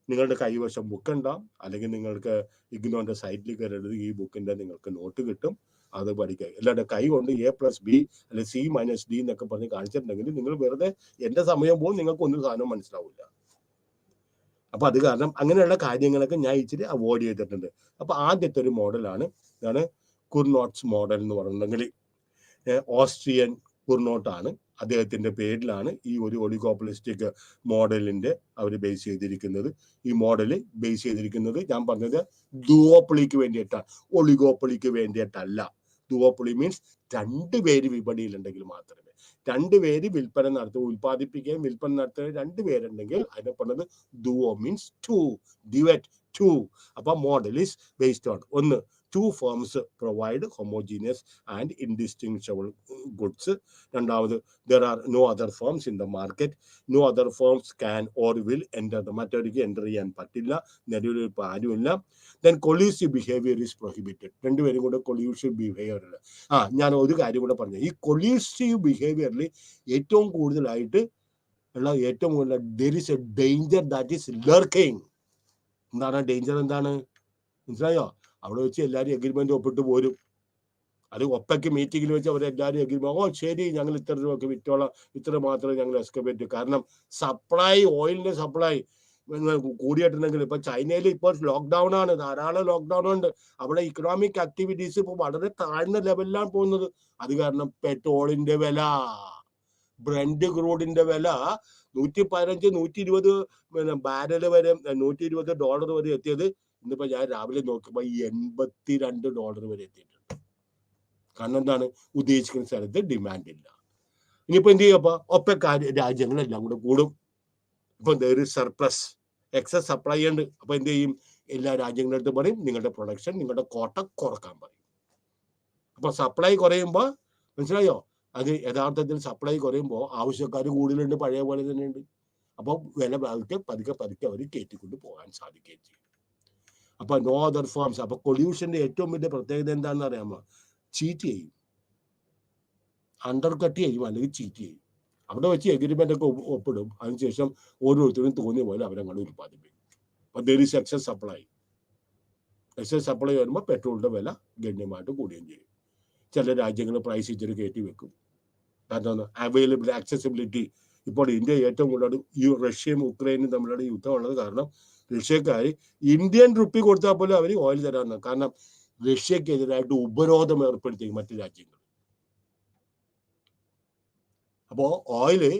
നിങ്ങളുടെ കൈവശം ബുക്ക് ഉണ്ടാവും, അല്ലെങ്കിൽ നിങ്ങൾക്ക് ഇഗ്നോന്റെ സൈറ്റിൽ കയറരുത്, ഈ ബുക്കിന്റെ നിങ്ങൾക്ക് നോട്ട് കിട്ടും, അത് പഠിക്കുക. എല്ലാവരുടെ കൈ കൊണ്ട് A+B അല്ലെങ്കിൽ C-D എന്നൊക്കെ പറഞ്ഞ് കാണിച്ചിട്ടുണ്ടെങ്കിൽ നിങ്ങൾ വെറുതെ എന്റെ സമയം പോകും, നിങ്ങൾക്ക് ഒന്നും സാധനം മനസ്സിലാവില്ല. അപ്പൊ അത് കാരണം അങ്ങനെയുള്ള കാര്യങ്ങളൊക്കെ ഞാൻ ഇച്ചിരി അവോയ്ഡ് ചെയ്തിട്ടുണ്ട്. അപ്പൊ ആദ്യത്തെ ഒരു മോഡലാണ് ഇതാണ് കുർനോട്ട്സ് മോഡൽ എന്ന് പറഞ്ഞിട്ടുണ്ടെങ്കിൽ. ഓസ്ട്രിയൻ കുർനോട്ടാണ്, അദ്ദേഹത്തിന്റെ പേരിലാണ് ഈ ഒരു ഒളിഗോപ്പൊളിസ്റ്റിക് മോഡലിന്റെ അവർ ബേസ് ചെയ്തിരിക്കുന്നത്. ഈ മോഡല് ബേസ് ചെയ്തിരിക്കുന്നത് ഞാൻ പറഞ്ഞത് ദുവോപ്പൊളിക്ക് വേണ്ടിയിട്ടാണ്, ഒളിഗോപ്പൊളിക്ക് വേണ്ടിയിട്ടല്ല. ദുവോപ്പൊളി മീൻസ് 2 പേര് വിപണിയിലുണ്ടെങ്കിൽ മാത്രമേ, 2 പേര് വിൽപ്പന നടത്തുക, ഉൽപ്പാദിപ്പിക്കുകയും വിൽപ്പന നടത്തുക 2 പേരുണ്ടെങ്കിൽ അതിനെ പറഞ്ഞത് ദുവോ മീൻസ് 2, ഡിവൈഡ് 2. അപ്പൊ model is based on 1, 2 firms provide homogeneous and indistinguishable goods. രണ്ടാമത്, there are no other firms in the market. No other firms can or will enter the മറ്റൊരിക്കലും എൻ്റർ ചെയ്യാൻ പറ്റില്ല, നിലവിൽ ഇപ്പോൾ ആരുമില്ല. Then collusive behavior is prohibited. 2 പേരും കൂടെ collusive behavior. ഞാൻ ഒരു കാര്യം കൂടെ പറഞ്ഞു. ഈ collusive behaviorൽ ഏറ്റവും കൂടുതലായിട്ട് ഉള്ള ഏറ്റവും കൂടുതൽ there is a danger that is lurking. എന്താണ് ഡേഞ്ചർ? എന്താണ് മനസ്സിലായോ? അവിടെ വെച്ച് എല്ലാവരും എഗ്രിമെന്റ് ഒപ്പിട്ട് പോരും. അത് ഒപ്പയ്ക്ക് മീറ്റിങ്ങിൽ വെച്ച് അവരെല്ലാവരും എഗ്രിമെന്റ്, ശരി ഞങ്ങൾ ഇത്ര രൂപയ്ക്ക് വിറ്റോളാം, ഇത്ര മാത്രമേ ഞങ്ങൾ എക്സ്കവേറ്റ്. കാരണം സപ്ലൈ, ഓയിലിന്റെ സപ്ലൈ കൂടിയിട്ടുണ്ടെങ്കിൽ ഇപ്പൊ ചൈനയിൽ ഇപ്പോൾ ലോക്ക്ഡൌൺ ആണ്, ധാരാളം ലോക്ക്ഡൌൺ ഉണ്ട്. അവിടെ ഇക്കണോമിക് ആക്ടിവിറ്റീസ് ഇപ്പൊ വളരെ താഴ്ന്ന ലെവലിലാണ് പോകുന്നത്. അത് കാരണം പെട്രോളിന്റെ വില, ബ്രന്റ് ക്രൂഡിന്റെ വില $115, $120 ബാരല് വരെ, $120 വരെ എത്തിയത്. ഇന്നിപ്പോ ഞാൻ രാവിലെ നോക്കിയപ്പോ $82 വരെ എത്തിയിട്ടുണ്ട്. കാരണം എന്താണ്? ഉദ്ദേശിക്കുന്ന സ്ഥലത്ത് ഡിമാൻഡ് ഇല്ല. ഇനിയിപ്പോ എന്ത് ചെയ്യപ്പോ ഒപ്പക് രാജ്യങ്ങളെല്ലാം കൂടെ കൂടും. ഇപ്പൊ സർപ്ലസ്, എക്സസ് സപ്ലൈ ഉണ്ട്. അപ്പൊ എന്ത് ചെയ്യും? എല്ലാ രാജ്യങ്ങളുടെ അടുത്ത് പറയും നിങ്ങളുടെ പ്രൊഡക്ഷൻ, നിങ്ങളുടെ കോട്ട കുറക്കാൻ പറയും. അപ്പൊ സപ്ലൈ കുറയുമ്പോ മനസ്സിലായോ? അത് യഥാർത്ഥത്തിൽ സപ്ലൈ കുറയുമ്പോൾ ആവശ്യക്കാർ കൂടുതലുണ്ട്, പഴയ പോലെ തന്നെയുണ്ട്. അപ്പൊ വില പതുക്കെ അവർ കയറ്റിക്കൊണ്ട് പോകാൻ സാധിക്കുകയും ചെയ്യും. അപ്പൊ നോ അതർ ഫേംസ്. അപ്പൊ കൊല്യൂഷന്റെ ഏറ്റവും വലിയ പ്രത്യേകത എന്താണെന്ന് അറിയാമോ? ചീറ്റ് ചെയ്യും, അണ്ടർ കട്ട് ചെയ്യും, അല്ലെങ്കിൽ ചീറ്റ് ചെയ്യും. അവിടെ വെച്ച് എഗ്രിമെന്റ് ഒക്കെ ഒപ്പിടും, അതിനുശേഷം ഓരോരുത്തരും തോന്നിയ പോലെ അവരങ്ങോട്ട് ഉൽപ്പാദിപ്പിക്കും. അപ്പൊ there is excess supply. Excess supply വരുമ്പോൾ പെട്രോളിന്റെ വില ഗണ്യമായിട്ട് കൂടുകയും ചെയ്യും. ചില രാജ്യങ്ങൾ പ്രൈസ് ഇച്ചിരി കയറ്റി വെക്കും. കാരണം അവൈലബിൾ ആക്സസിബിലിറ്റി. ഇപ്പോൾ ഇന്ത്യ ഏറ്റവും കൂടുതൽ റഷ്യയും ഉക്രൈനും തമ്മിലുള്ള യുദ്ധമുള്ളത് കാരണം റഷ്യക്കാർ ഇന്ത്യൻ റുപ്പി കൊടുത്താൽ പോലും അവർ ഓയിൽ തരാമെന്ന്. കാരണം റഷ്യക്കെതിരായിട്ട് ഉപരോധം ഏർപ്പെടുത്തി മറ്റു രാജ്യങ്ങൾ. അപ്പോ ഓയില്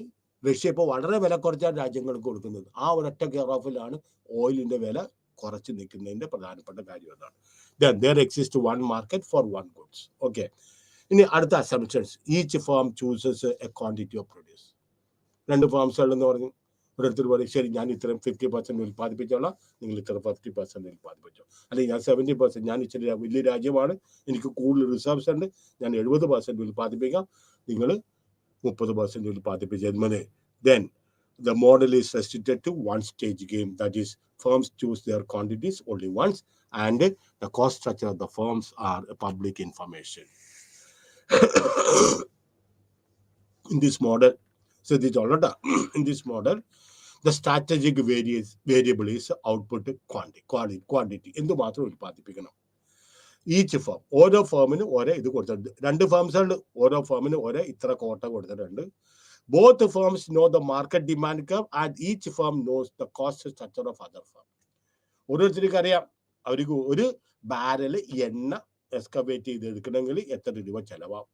റഷ്യ ഇപ്പോൾ വളരെ വില കുറച്ചാണ് രാജ്യങ്ങൾക്ക് കൊടുക്കുന്നത്. ആ ഒരൊറ്റ കെയർ ഓഫിലാണ് ഓയിലിന്റെ വില കുറച്ച് നിൽക്കുന്നതിന്റെ പ്രധാനപ്പെട്ട കാര്യം എന്നാണ്. there exists one market for one goods. Okay, ഇനി അടുത്ത assumptions. Each firm chooses A quantity of produce. 2 ഫേംസുകളെന്ന് പറഞ്ഞു. ഒരിടത്തിൽ പറയും ശരി ഞാൻ ഇത്രയും 50% ഉൽപ്പാദിപ്പിച്ചോളാം, നിങ്ങൾ ഇത്ര 50% ഉൽപ്പാദിപ്പിച്ചോ. അല്ലെങ്കിൽ ഞാൻ 70%, ഞാൻ ഇച്ചിരി വലിയ രാജ്യമാണ്, എനിക്ക് കൂടുതൽ റിസർവ്സ് ഉണ്ട്, ഞാൻ 70% ഉൽപ്പാദിപ്പിക്കാം, നിങ്ങൾ 30% ഉൽപ്പാദിപ്പിച്ചത് മതി. Then the model is restricted to one stage game. That is, firms choose their quantities only once, and the cost structure of the firms are public information. In this model, in this model, the strategic variable is output quantity. എന്ത് മാത്രം ഉൽപ്പാദിപ്പിക്കണം. ഈച്ച് ഫേം, ഓരോ ഫേമിന് ഒരേ ഇത് കൊടുത്തിട്ടുണ്ട്. 2 ഫേംസ് ഉണ്ട്, ഓരോ ഫേമിന് ഒരേ ഇത്ര കോട്ട കൊടുത്തിട്ടുണ്ട്. Both firms know the market demand curve and each firm knows the cost structure of other firm. ഓരോരുത്തർക്ക് അറിയാം അവർക്ക് ഒരു ബാരല് എണ്ണ എക്സ്കവേറ്റ് ചെയ്തെടുക്കണമെങ്കിൽ എത്ര രൂപ ചെലവാകും,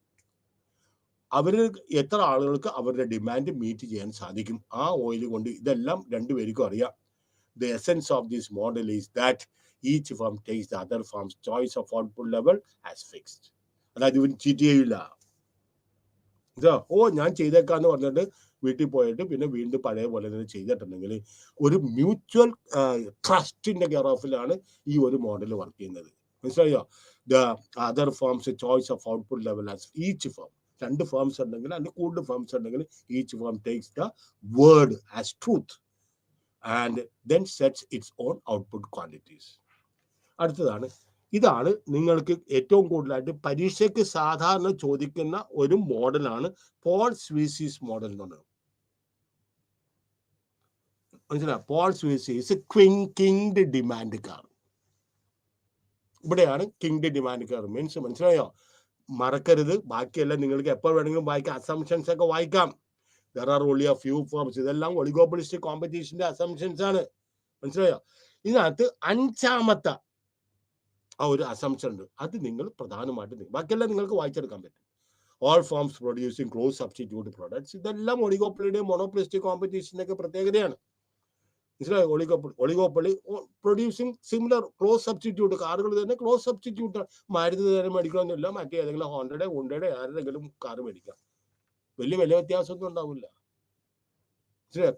അവര് എത്ര ആളുകൾക്ക് അവരുടെ ഡിമാൻഡ് മീറ്റ് ചെയ്യാൻ സാധിക്കും ആ ഓയിൽ കൊണ്ട്. ഇതെല്ലാം 2 പേർക്കും അറിയാം. The essence of this model is that each firm takes the other firm's choice of output level as fixed. അതായത് ഇവൻ ചീറ്റ് ചെയ്യില്ല. ഞാൻ ചെയ്തേക്കാന്ന് പറഞ്ഞിട്ട് വീട്ടിൽ പോയിട്ട് പിന്നെ വീണ്ടും പഴയ പോലെ തന്നെ ചെയ്തിട്ടുണ്ടെങ്കിൽ ഒരു മ്യൂച്വൽ ട്രസ്റ്റിന്റെ കെയർ ഓഫിലാണ് ഈ ഒരു മോഡൽ വർക്ക് ചെയ്യുന്നത്. മനസ്സിലായോ? The other firms choice of output level as each firm. 2 firms ഉണ്ടെങ്കിൽ അതിൽ കൂടുതൽ ഫേംസ് ഉണ്ടെങ്കിൽ each firm takes the word as truth and then sets it's on output quantities. അടുത്തതാണ്, ഇതാണ് നിങ്ങൾക്ക് ഏറ്റവും കൂടുതലായിട്ട് പരീക്ഷയ്ക്ക് സാധാരണ ചോദിക്കുന്ന ഒരു മോഡലാണ് പോൾ സ്വീസീസ് മോഡൽ എന്ന് പറയുന്നത്. മനസ്സിലായോ? Paul Sweezy's kinked demand curve. ഇവിടെയാണ് കിങ്ഡ് ഡിമാൻഡ് കാർ മീൻസ്. മനസ്സിലായോ? മറക്കരുത്. ബാക്കിയെല്ലാം നിങ്ങൾക്ക് എപ്പോൾ വേണമെങ്കിലും വായിക്കാം. അസംഷൻസ് ഒക്കെ വായിക്കാം. There are only A few firms. ഇതെല്ലാം ഒളിഗോപോളിസ്റ്റിക് കോമ്പറ്റീഷന്റെ അസംഷൻസ് ആണ്. മനസ്സിലായോ? ഇതിനകത്ത് 5ാമത്തെ ആ ഒരു അസംഷൻ ഉണ്ട്. അത് നിങ്ങൾ പ്രധാനമായിട്ട് ബാക്കിയെല്ലാം നിങ്ങൾക്ക് വായിച്ചെടുക്കാൻ പറ്റും. All firms producing close substitute products. ഇതെല്ലാം ഒളിഗോപ്പൊളിയുടെയും മോണോപോളിസ്റ്റിക് കോമ്പറ്റീഷന്റെ ഒക്കെ പ്രത്യേകതയാണ്. മനസ്സിലായോ? Oligopoly producing similar close substitute. കാറുകൾ തന്നെ ക്ലോസ് സബ്സ്റ്റിറ്റ്യൂട്ട്. മാരുതി തന്നെ മേടിക്കണമെന്നില്ല. മറ്റേ ഏതെങ്കിലും ഹോണ്ടയുടെ ആരുടെങ്കിലും കാർ മേടിക്കാം. വലിയ വ്യത്യാസമൊന്നും ഉണ്ടാവില്ല.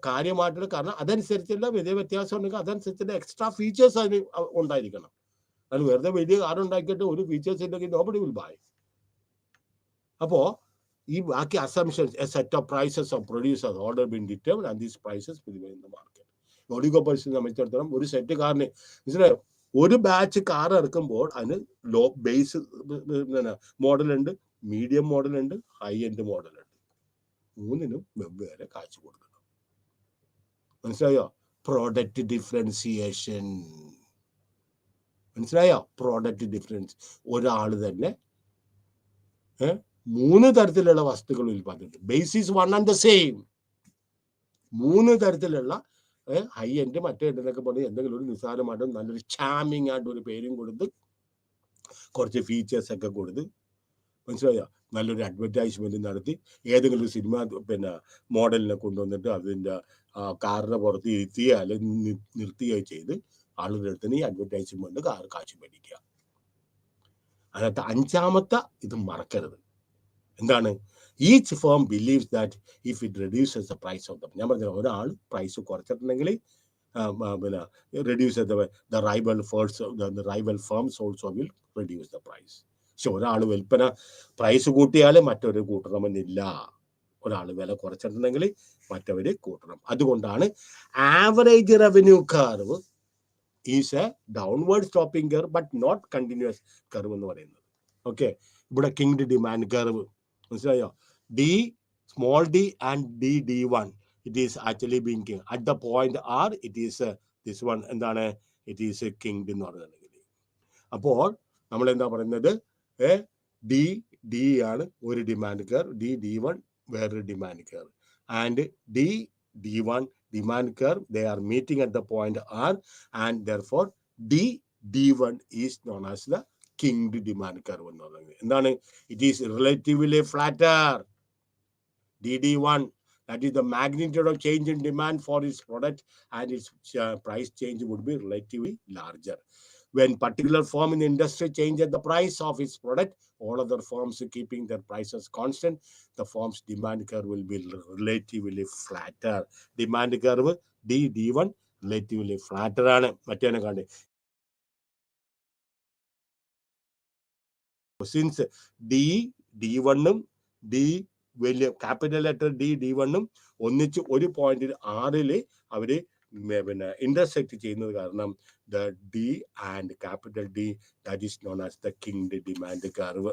കാര്യമായിട്ടുള്ള കാരണം അതനുസരിച്ചുള്ള വലിയ വ്യത്യാസം ഉണ്ടെങ്കിൽ അതനുസരിച്ചുള്ള എക്സ്ട്രാ ഫീച്ചേഴ്സ് അതിന് ഉണ്ടായിരിക്കണം. അത് വെറുതെ വലിയ കാർ ഉണ്ടാക്കിയിട്ട് ഒരു ഫീച്ചേഴ്സ് ഇല്ലെങ്കിൽ നോബഡി വിൽ ബൈ. അപ്പോ ഈ ബാക്കി assumptions, a set of prices of producers order been determined and these prices prevail in the market. ഒളിഗോപോളിസിനെ സംബന്ധിച്ചിടത്തോളം ഒരു സെറ്റ് കാറിന് മനസ്സിലായോ, ഒരു ബാച്ച് കാർ ഇറക്കുമ്പോൾ അതിന് ലോ ബേസ് മോഡൽ ഉണ്ട്, മീഡിയം മോഡൽ ഉണ്ട്, ഹൈ എൻഡ് മോഡൽ ഉണ്ട്. 3നും വെവ്വേറെ കാശ് കൊടുക്കണം. മനസ്സിലായോ? Product differentiation. മനസ്സിലായോ? Product difference. ഒരാൾ തന്നെ 3 തരത്തിലുള്ള വസ്തുക്കൾ ഉൽപ്പാദിപ്പിക്കും. Basis one and the same. 3 തരത്തിലുള്ള ഹൈ എൻഡ് മറ്റേ എൻഡിനൊക്കെ പറഞ്ഞ് എന്തെങ്കിലും ഒരു നിസ്സാരമായിട്ടും നല്ലൊരു ചാമിങ് ആയിട്ട് ഒരു പേരും കൊടുത്ത് കുറച്ച് ഫീച്ചേഴ്സ് ഒക്കെ കൊടുത്ത്, മനസ്സിലായോ, നല്ലൊരു അഡ്വർടൈസ്മെന്റ് നടത്തി ഏതെങ്കിലും ഒരു സിനിമ മോഡലിനെ കൊണ്ടുവന്നിട്ട് അതിൻ്റെ കാറിന്റെ പുറത്ത് ഇരുത്തിയോ അല്ലെങ്കിൽ നിർത്തുകയോ ചെയ്ത് ആളുകളുടെ അടുത്ത് ഈ അഡ്വർടൈസ്മെന്റ് കാശ് മേടിക്കുക. അതിനകത്ത് 5ാമത്തെ ഇത് മറക്കരുത്. എന്താണ്? Each firm believes that if it reduces the price of the, ഞാൻ പറഞ്ഞ ഒരാൾ പ്രൈസ് കുറച്ചിട്ടുണ്ടെങ്കിൽ reduce the rival firms also will reduce the price. പക്ഷെ ഒരാൾ വിൽപ്പന പ്രൈസ് കൂട്ടിയാൽ മറ്റൊരു കൂട്ടണമെന്നില്ല. ഒരാൾ വില കുറച്ചിട്ടുണ്ടെങ്കിൽ മറ്റവര് കൂട്ടണം. അതുകൊണ്ടാണ് average revenue curve is a downward stopping curve but not continuous curve എന്ന് പറയുന്നത്. ഓക്കെ, ഇവിടെ കിങ്ഡ് ഡിമാൻഡ് കർവ്. മനസ്സിലായോ? small d and d1 it is actually being king at the point r. It is this one എന്താണ്? it is a king എന്ന് പറയുന്നത്. അപ്പോൾ നമ്മൾ എന്താ പറയുന്നത്? d ആണ് ഒരു ഡിമാൻഡ് കർവ്, d1 വേറൊരു demand curve, and d1 demand curve they are meeting at the point r, and therefore d1 is known as the kinked demand curve എന്ന് പറയുന്നത്. എന്താണ്? It is relatively flatter. DD1, that is the magnitude of change in demand for its product, and its price change would be relatively larger. When particular firm in the industry changes the price of its product, all other firms keeping their prices constant, the firm's demand curve will be relatively flatter. Demand curve D1 relatively flatter ആണ്. മറ്റേ കണ്ടേ, സിൻസ് D1ഉം വലിയ ക്യാപിറ്റൽ ലെറ്റർ D1ഉം ഒന്നിച്ച് ഒരു പോയിന്റ് 6 അവര് ഇന്റർസെക്ട് ചെയ്യുന്നത് കാരണം the D and capital D, that is known as the kinged demand curve.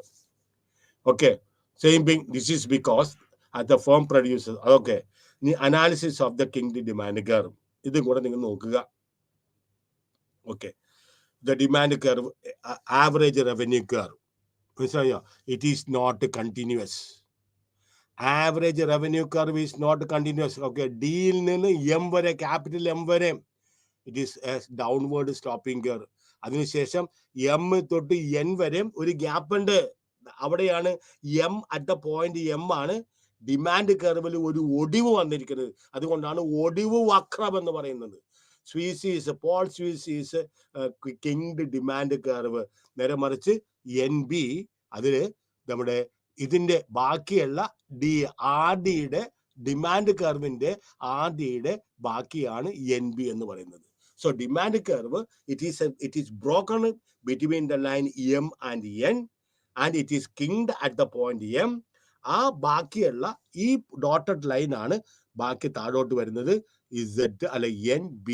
Okay, same thing. This is because at the firm produces. Okay, the analysis of the kinged demand curve ഇതും കൂടെ നിങ്ങൾ നോക്കുക. Okay, the demand curve, average revenue curve. It is not continuous. Average revenue curve is not continuous. Okay, D യിൽ നിന്ന് M വരെ, ക്യാപിറ്റൽ M വരെ, it is a downward sloping curve. അതിനുശേഷം M തൊട്ട് N വരെ ഒരു ഗ്യാപ്പ് ഉണ്ട്. അവിടെയാണ് M at the point M ആണ് ഡിമാൻഡ് കർവിൽ ഒരു ഒടിവ് വന്നിരിക്കുന്നത്. അതുകൊണ്ടാണ് ഒടിവ് വക്രം എന്ന് പറയുന്നത്. സ്വീസീസ് Paul Sweezy's kinked demand curve. നേരെ മറിച്ച് NB അതിൽ നമ്മുടെ ഇതിന്റെ ബാക്കിയുള്ള RD-യുടെ ഡിമാൻഡ് കർവിന്റെ RD-യുടെ ബാക്കിയാണ് NB എന്ന് പറയുന്നത്. So demand curve, it is broken between the line M and N, and it is kinged at the point M. ആ ബാക്കിയുള്ള ഈ ഡോട്ടഡ് ലൈൻ ആണ് ബാക്കി താഴോട്ട് വരുന്നത് Z അല്ലെ NB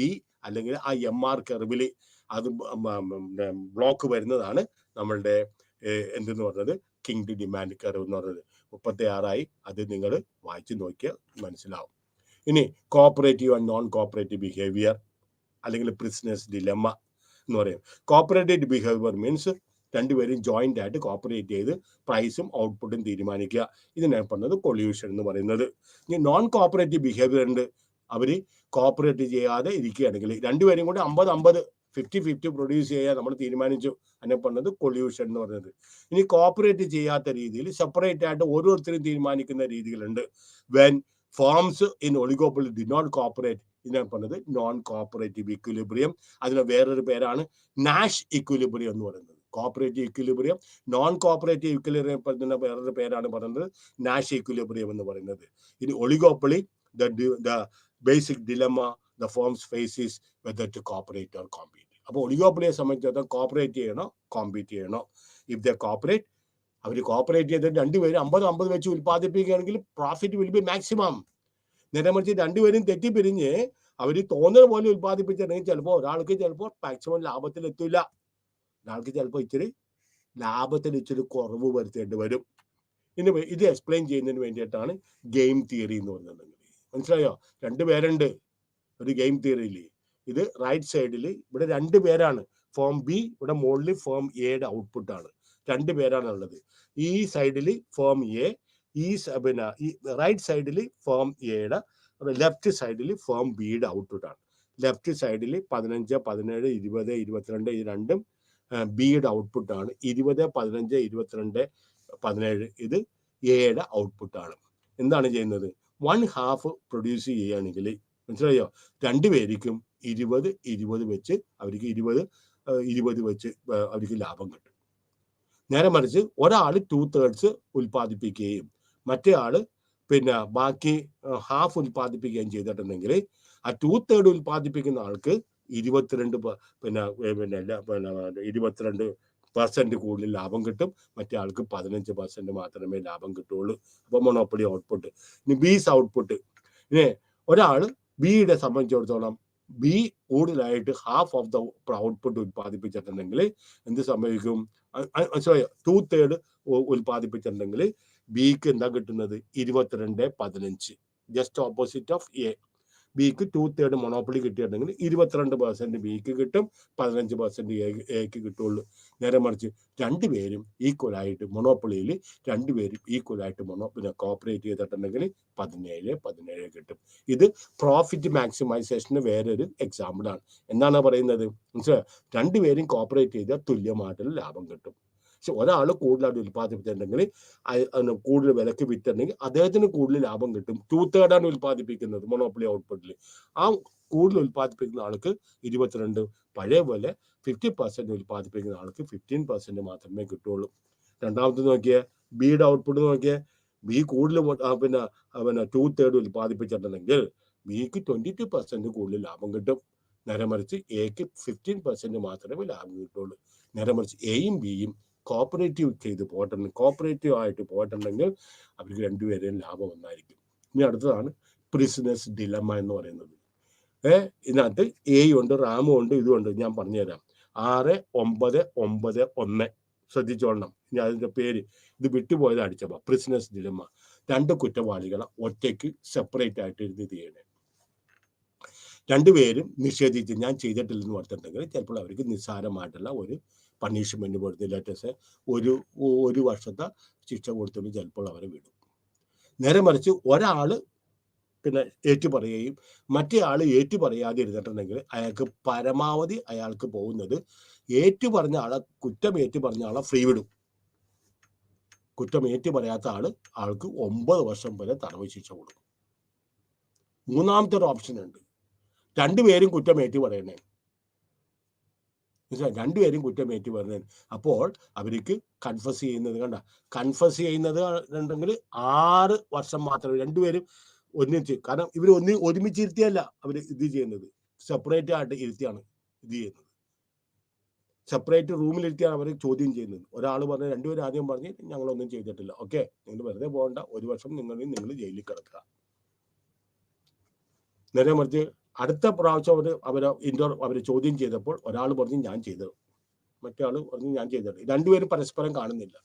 അല്ലെങ്കിൽ ആ MR കർവിൽ അത് ബ്ലോക്ക് വരുന്നതാണ് നമ്മളുടെ എന്തെന്ന് പറഞ്ഞത് കിങ്ഡ് ഡിമാൻഡ് കർവ് എന്ന് പറഞ്ഞത്. 36 അത് നിങ്ങൾ വായിച്ചു നോക്കിയാൽ മനസ്സിലാവും. ഇനി cooperative and non cooperative behaviour അല്ലെങ്കിൽ പ്രിസണേഴ്സ് ഡിലമ്മ എന്ന് പറയും. കോപ്പറേറ്റീവ് ബിഹേവിയർ മീൻസ് രണ്ടുപേരും ജോയിന്റ് ആയിട്ട് കോപ്പറേറ്റ് ചെയ്ത് പ്രൈസും ഔട്ട്പുട്ടും തീരുമാനിക്കുക. ഇതിനെ പറഞ്ഞത് കൊള്യൂഷൻ എന്ന് പറയുന്നത്. ഇനി നോൺ കോപ്പറേറ്റീവ് ബിഹേവിയർ ഉണ്ട്. അവർ കോപ്പറേറ്റ് ചെയ്യാതെ ഇരിക്കുകയാണെങ്കിൽ രണ്ടുപേരും കൂടി 50-50 50-50 പ്രൊഡ്യൂസ് ചെയ്യാൻ നമ്മൾ തീരുമാനിച്ചു. അതിനെ പറഞ്ഞത് കൊള്യൂഷൻ എന്ന് പറയുന്നത്. ഇനി കോപ്പറേറ്റ് ചെയ്യാത്ത രീതിയിൽ സെപ്പറേറ്റ് ആയിട്ട് ഓരോരുത്തരും തീരുമാനിക്കുന്ന രീതികളുണ്ട്. When firms in oligopoly do not cooperate, ഇതിനെ പറഞ്ഞത് നോൺ കോപ്പറേറ്റീവ് ഇക്വിലിബ്രിയം. അതിന് വേറൊരു പേരാണ് നാഷ് ഇക്വിലിബ്രിയം എന്ന് പറയുന്നത്. Cooperative equilibrium, non cooperative equilibrium പറയുന്ന വേറൊരു പേരാണ് പറയുന്നത് നാഷ് ഇക്വിലിബ്രിയം എന്ന് പറയുന്നത്. ഇനി oligopoly, the basic dilemma the firms faces whether to cooperate or compete. അപ്പോൾ ഒളിഗോപ്പൊളിയെ സംബന്ധിച്ചിടത്തോളം കോപ്പറേറ്റ് ചെയ്യണോ കോമ്പീറ്റ് ചെയ്യണോ? ഇഫ് ദ കോപ്പറേറ്റ്, അവർ കോപ്പറേറ്റ് ചെയ്തിട്ട് രണ്ടുപേരും 50-50 വെച്ച് ഉൽപ്പാദിപ്പിക്കുകയാണെങ്കിൽ പ്രോഫിറ്റ് വിൽ ബി മാക്സിമം. നേരെ മറിച്ച് രണ്ടുപേരും തെറ്റിപ്പിരിഞ്ഞ് അവർ തോന്നുന്ന പോലെ ഉൽപ്പാദിപ്പിച്ചിട്ടുണ്ടെങ്കിൽ ചിലപ്പോൾ ഒരാൾക്ക് ചിലപ്പോൾ മാക്സിമം ലാഭത്തിൽ എത്തൂല, ഒരാൾക്ക് ചിലപ്പോൾ ഇച്ചിരി ലാഭത്തിൽ ഇച്ചിരി കുറവ് വരുത്തേണ്ടി വരും. ഇനി ഇത് എക്സ്പ്ലെയിൻ ചെയ്യുന്നതിന് വേണ്ടിയിട്ടാണ് ഗെയിം തിയറി എന്ന് പറയുന്നത്. മനസ്സിലായോ? രണ്ടുപേരുണ്ട് ഒരു ഗെയിം തിയറിയിൽ. ഇത് റൈറ്റ് സൈഡിൽ ഇവിടെ 2 പേരാണ്. ഫോം B, ഇവിടെ മുകളിൽ ഫോം Aയുടെ ഔട്ട്പുട്ടാണ്. 2 പേരാണ് ഉള്ളത്. ഈ സൈഡിൽ ഫോം A, ഈ പിന്നെ ഈ റൈറ്റ് സൈഡിൽ ഫോം Aയുടെ, ലെഫ്റ്റ് സൈഡിൽ ഫോം Bയുടെ ഔട്ട്പുട്ടാണ്. ലെഫ്റ്റ് സൈഡിൽ 15, 17, 20, 22 ഇത് രണ്ടും Bയുടെ ഔട്ട്പുട്ടാണ്. 20, 15, 22, 17 ഇത് Aയുടെ ഔട്ട്പുട്ടാണ്. എന്താണ് ചെയ്യുന്നത്? 1/2 പ്രൊഡ്യൂസ് ചെയ്യുകയാണെങ്കിൽ മനസ്സിലായോ, രണ്ടുപേർക്കും 20-20 വെച്ച് അവർക്ക് 20 വെച്ച് അവർക്ക് ലാഭം കിട്ടും. നേരെ മറിച്ച് ഒരാൾ 2/3 ഉൽപ്പാദിപ്പിക്കുകയും മറ്റേ ആള് പിന്നെ ബാക്കി ഹാഫ് ഉൽപ്പാദിപ്പിക്കുകയും ചെയ്തിട്ടുണ്ടെങ്കിൽ ആ 2/3 ഉൽപ്പാദിപ്പിക്കുന്ന ആൾക്ക് 22% കൂടുതൽ ലാഭം കിട്ടും. മറ്റേ ആൾക്ക് 15% മാത്രമേ ലാഭം കിട്ടുള്ളൂ. അപ്പോൾ മൊണോപ്പൊളി ഔട്ട്പുട്ട്. ഇനി ബീസ് ഔട്ട്പുട്ട്. ഇനി ഒരാൾ ബിയുടെ സംബന്ധിച്ചിടത്തോളം ബി കൂടുതലായിട്ട് ഹാഫ് ഓഫ് ദ ഔട്ട്പുട്ട് ഉൽപ്പാദിപ്പിച്ചിട്ടുണ്ടെങ്കിൽ എന്ത് സംഭവിക്കും? 2/3 ഉൽപ്പാദിപ്പിച്ചിട്ടുണ്ടെങ്കിൽ ബിക്ക് എന്താ കിട്ടുന്നത്? 22-15, ജസ്റ്റ് ഓപ്പോസിറ്റ് ഓഫ് എ. ബിക്ക് 2/3 മൊണോപ്പൊളി കിട്ടിയിട്ടുണ്ടെങ്കിൽ 22% ബിക്ക് കിട്ടും, 15% എക്ക് കിട്ടുള്ളൂ. നേരെ മറിച്ച് രണ്ടുപേരും ഈക്വലായിട്ട് മൊണോപ്പൊളിയിൽ രണ്ടുപേരും ഈക്വലായിട്ട് പിന്നെ കോപ്പറേറ്റ് ചെയ്തിട്ടുണ്ടെങ്കിൽ 17 കിട്ടും. ഇത് പ്രോഫിറ്റ് മാക്സിമൈസേഷന് വേറൊരു എക്സാമ്പിളാണ്. എന്താണ് പറയുന്നത്? മനസ്സിലായോ? രണ്ടുപേരും കോപ്പറേറ്റ് ചെയ്താൽ തുല്യമായിട്ടുള്ള ലാഭം കിട്ടും. പക്ഷെ ഒരാൾ കൂടുതലായിട്ട് ഉൽപ്പാദിപ്പിച്ചിട്ടുണ്ടെങ്കിൽ കൂടുതൽ വിലക്ക് വിറ്റിട്ടുണ്ടെങ്കിൽ അദ്ദേഹത്തിന് കൂടുതൽ ലാഭം കിട്ടും. 2/3 ഉൽപ്പാദിപ്പിക്കുന്നത് മൊണോപ്പൊളി ഔട്ട്പുട്ടിൽ. ആ കൂടുതൽ ഉൽപ്പാദിപ്പിക്കുന്ന ആൾക്ക് 22, പഴയ പോലെ 50% ഉൽപ്പാദിപ്പിക്കുന്ന ആൾക്ക് 15% മാത്രമേ കിട്ടുള്ളൂ. രണ്ടാമത്തെ നോക്കിയേ, ബിയുടെ ഔട്ട്പുട്ട് നോക്കിയേ. ബി കൂടുതൽ പിന്നെ 2/3 ഉൽപ്പാദിപ്പിച്ചിട്ടുണ്ടെങ്കിൽ ബിക്ക് 22% കൂടുതൽ ലാഭം കിട്ടും. നേരെ മറിച്ച് എക്ക് 15% മാത്രമേ ലാഭം കിട്ടുള്ളൂ. നേരെ മറിച്ച് എയും ബിയും കോപ്പറേറ്റീവ് ആയിട്ട് പോയിട്ടുണ്ടെങ്കിൽ അവർക്ക് രണ്ടുപേരെയും ലാഭം ഒന്നായിരിക്കും. ഇനി അടുത്തതാണ് പ്രിസണേഴ്സ് ഡിലമ്മ എന്ന് പറയുന്നത്. ഇതിനകത്ത് എയും ഉണ്ട്, റാമും ഉണ്ട്, ഇതുമുണ്ട്. ഞാൻ പറഞ്ഞുതരാം. 6, 9, 9, 1 ശ്രദ്ധിച്ചോളണം. ഇനി അതിന്റെ പേര് ഇത് വിട്ടുപോയത് അടിച്ചപ്പോൾ പ്രിസണേഴ്സ് ഡിലമ്മ. 2 കുറ്റവാളികളെ ഒറ്റയ്ക്ക് സെപ്പറേറ്റ് ആയിട്ട് ഇരുന്ന് ചെയ്യണേ. രണ്ടുപേരും നിഷേധിച്ച് ഞാൻ ചെയ്തിട്ടില്ലെന്ന് പറഞ്ഞിട്ടുണ്ടെങ്കിൽ ചിലപ്പോൾ അവർക്ക് നിസ്സാരമായിട്ടുള്ള ഒരു പണിഷ്മെന്റ് കൊടുത്ത് ലേറ്റസ്റ്റ് 1 വർഷത്തെ ശിക്ഷ കൊടുത്തിട്ട് ചിലപ്പോൾ അവരെ വിടും. നേരെ മറിച്ച് ഒരാൾ പിന്നെ ഏറ്റുപറയുകയും മറ്റേ ആൾ ഏറ്റുപറയാതെ ഇരുന്നിട്ടുണ്ടെങ്കിൽ അയാൾക്ക് പരമാവധി അയാൾക്ക് പോകുന്നത് കുറ്റം ഏറ്റുപറഞ്ഞ ആളെ ഫ്രീ വിടും. കുറ്റം ഏറ്റുപറയാത്ത ആൾക്ക് 9 വർഷം വരെ തടവ് ശിക്ഷ കൊടുക്കും. മൂന്നാമത്തെ ഒരു ഓപ്ഷൻ ഉണ്ട്. രണ്ടുപേരും കുറ്റമേറ്റ് പറയണേ, രണ്ടുപേരും കുറ്റമേറ്റ് പറഞ്ഞത്. അപ്പോൾ അവർക്ക് കൺഫസ് ചെയ്യുന്നത് കണ്ട, കൺഫസ് ചെയ്യുന്നത് ഉണ്ടെങ്കിൽ 6 വർഷം മാത്രമേ രണ്ടുപേരും ഒന്നിച്ച്, കാരണം ഇവർ ഒരുമിച്ചിരുത്തിയല്ല അവർ ഇത് ചെയ്യുന്നത്, സെപ്പറേറ്റ് ആയിട്ട് ഇരുത്തിയാണ് ഇത് ചെയ്യുന്നത്. സെപ്പറേറ്റ് റൂമിലിരുത്തിയാണ് അവർ ചോദ്യം ചെയ്യുന്നത്. ഒരാൾ പറഞ്ഞ്, രണ്ടുപേരും ആദ്യം പറഞ്ഞ് ഞങ്ങളൊന്നും ചെയ്തിട്ടില്ല, ഓക്കെ നിങ്ങൾ വെറുതെ പോകണ്ട, 1 വർഷം നിങ്ങൾ ജയിലിൽ കിടക്കുക. നേരെ മറിച്ച് അടുത്ത പ്രാവശ്യം അവർ ചോദ്യം ചെയ്തപ്പോൾ ഒരാൾ പറഞ്ഞു ഞാൻ ചെയ്തത്, മറ്റേ ആൾ പറഞ്ഞു ഞാൻ ചെയ്തത്. രണ്ടുപേരും പരസ്പരം കാണുന്നില്ല.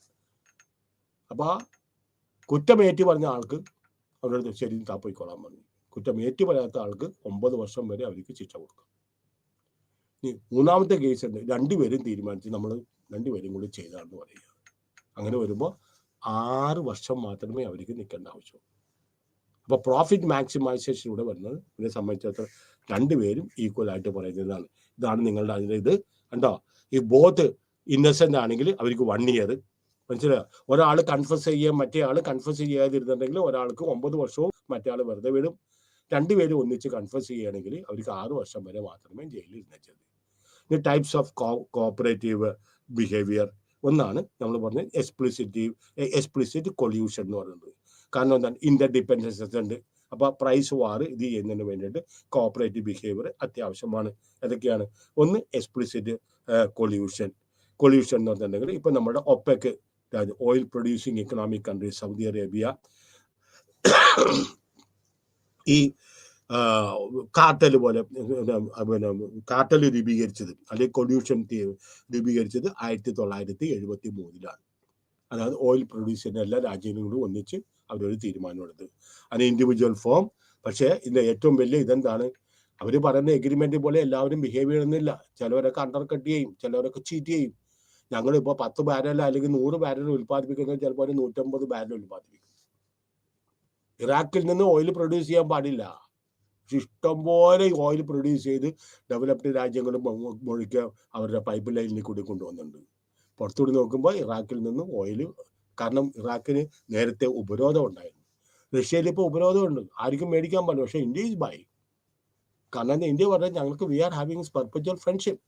അപ്പൊ കുറ്റമേറ്റ് പറഞ്ഞ ആൾക്ക് അവരുടെ ശരി താപ്പോയിക്കോളാൻ പറഞ്ഞു. കുറ്റമേറ്റ് പറയാത്ത ആൾക്ക് 9 വർഷം വരെ അവർക്ക് ശിക്ഷ കൊടുക്കും. മൂന്നാമത്തെ കേസ് ഉണ്ട്, രണ്ടുപേരും തീരുമാനിച്ച് നമ്മൾ രണ്ടുപേരും കൂടി ചെയ്താണെന്ന് പറയുക. അങ്ങനെ വരുമ്പോൾ 6 വർഷം മാത്രമേ അവർക്ക് നിൽക്കേണ്ട ആവശ്യമുള്ളൂ. അപ്പൊ പ്രോഫിറ്റ് മാക്സിമൈസേഷൻ ഇവിടെ വരുന്നത് ഇതിനെ സംബന്ധിച്ചിടത്തോളം രണ്ടുപേരും ഈക്വൽ ആയിട്ട് പറയുന്നതാണ്. ഇതാണ് നിങ്ങളുടെ അതിൻ്റെ ഇത് കണ്ടോ. ഈ ബോത്ത് ഇന്നസെന്റ് ആണെങ്കിൽ അവർക്ക് 1 ഇയർ, മനസ്സിലായോ? ഒരാൾ കൺഫസ് ചെയ്യാൻ മറ്റേ ആൾ കൺഫസ് ചെയ്യാതിരുന്നുണ്ടെങ്കിൽ ഒരാൾക്ക് 9 വർഷവും മറ്റേ ആൾ വെറുതെ വിടും. രണ്ടുപേരും ഒന്നിച്ച് കൺഫസ് ചെയ്യുകയാണെങ്കിൽ അവർക്ക് 6 വർഷം വരെ മാത്രമേ ജയിലിൽ ഇരുന്നത്. ഇനി ടൈപ്സ് ഓഫ് കോപ്പറേറ്റീവ് ബിഹേവിയർ ഒന്നാണ് നമ്മൾ പറഞ്ഞത് എക്സ്പ്ലിസിറ്റ് കൊല്യൂഷൻ എന്ന് പറയുന്നത്. കാരണം എന്താണ്, ഇന്റർഡിപെൻഡൻസസ് ഉണ്ട്. അപ്പൊ പ്രൈസ് വാർ ഇത് ചെയ്യുന്നതിന് വേണ്ടിയിട്ട് കോപ്പറേറ്റീവ് ബിഹേവിയർ അത്യാവശ്യമാണ്. ഏതൊക്കെയാണ്? ഒന്ന് എക്സ്പ്ലിസിറ്റ് കൊല്യൂഷൻ എന്ന് പറഞ്ഞിട്ടുണ്ടെങ്കിൽ ഇപ്പൊ നമ്മുടെ OPEC oil producing economic country Saudi Arabia ഈ കാർട്ടൽ പോലെ കാർട്ടൽ രൂപീകരിച്ചത് അല്ലെങ്കിൽ കൊല്യൂഷൻ രൂപീകരിച്ചത് 1973 അതായത് ഓയിൽ പ്രൊഡ്യൂസ് ചെയ്യുന്ന എല്ലാ രാജ്യങ്ങളും ഒന്നിച്ച് അവരൊരു തീരുമാനമെടുത്ത്. അത് ഇൻഡിവിജ്വൽ ഫോം. പക്ഷേ ഇതിന്റെ ഏറ്റവും വലിയ ഇതെന്താണ്, അവർ പറയുന്ന എഗ്രിമെന്റ് പോലെ എല്ലാവരും ബിഹേവ് ചെയ്യണമെന്നില്ല. ചിലവരൊക്കെ അണ്ടർ കട്ട് ചെയ്യും, ചിലവരൊക്കെ ചീറ്റ് ചെയ്യും. ഞങ്ങളിപ്പോൾ 10 ബാരൽ അല്ലെങ്കിൽ 100 ബാരൽ ഉൽപ്പാദിപ്പിക്കുന്നത് ചിലപ്പോൾ 150 ബാരൽ ഉൽപ്പാദിപ്പിക്കും. ഇറാഖിൽ നിന്ന് ഓയിൽ പ്രൊഡ്യൂസ് ചെയ്യാൻ പാടില്ല. ഇഷ്ടംപോലെ ഓയിൽ പ്രൊഡ്യൂസ് ചെയ്ത് ഡെവലപ്ഡ് രാജ്യങ്ങളും മുഴുക്കെ അവരുടെ പൈപ്പ് ലൈനിൽ കൂടി കൊണ്ടുവന്നുണ്ട്. പുറത്തുകൂടി നോക്കുമ്പോൾ ഇറാഖിൽ നിന്ന് ഓയിൽ, കാരണം ഇറാഖിന് നേരത്തെ ഉപരോധം ഉണ്ടായിരുന്നു. റഷ്യയിൽ ഇപ്പോൾ ഉപരോധമുണ്ട്, ആർക്കും മേടിക്കാൻ പാടില്ല. പക്ഷേ ഇന്ത്യ ഈസ് ബൈ. കാരണം ഇന്ത്യ പറഞ്ഞാൽ ഞങ്ങൾക്ക് we are having perpetual friendship.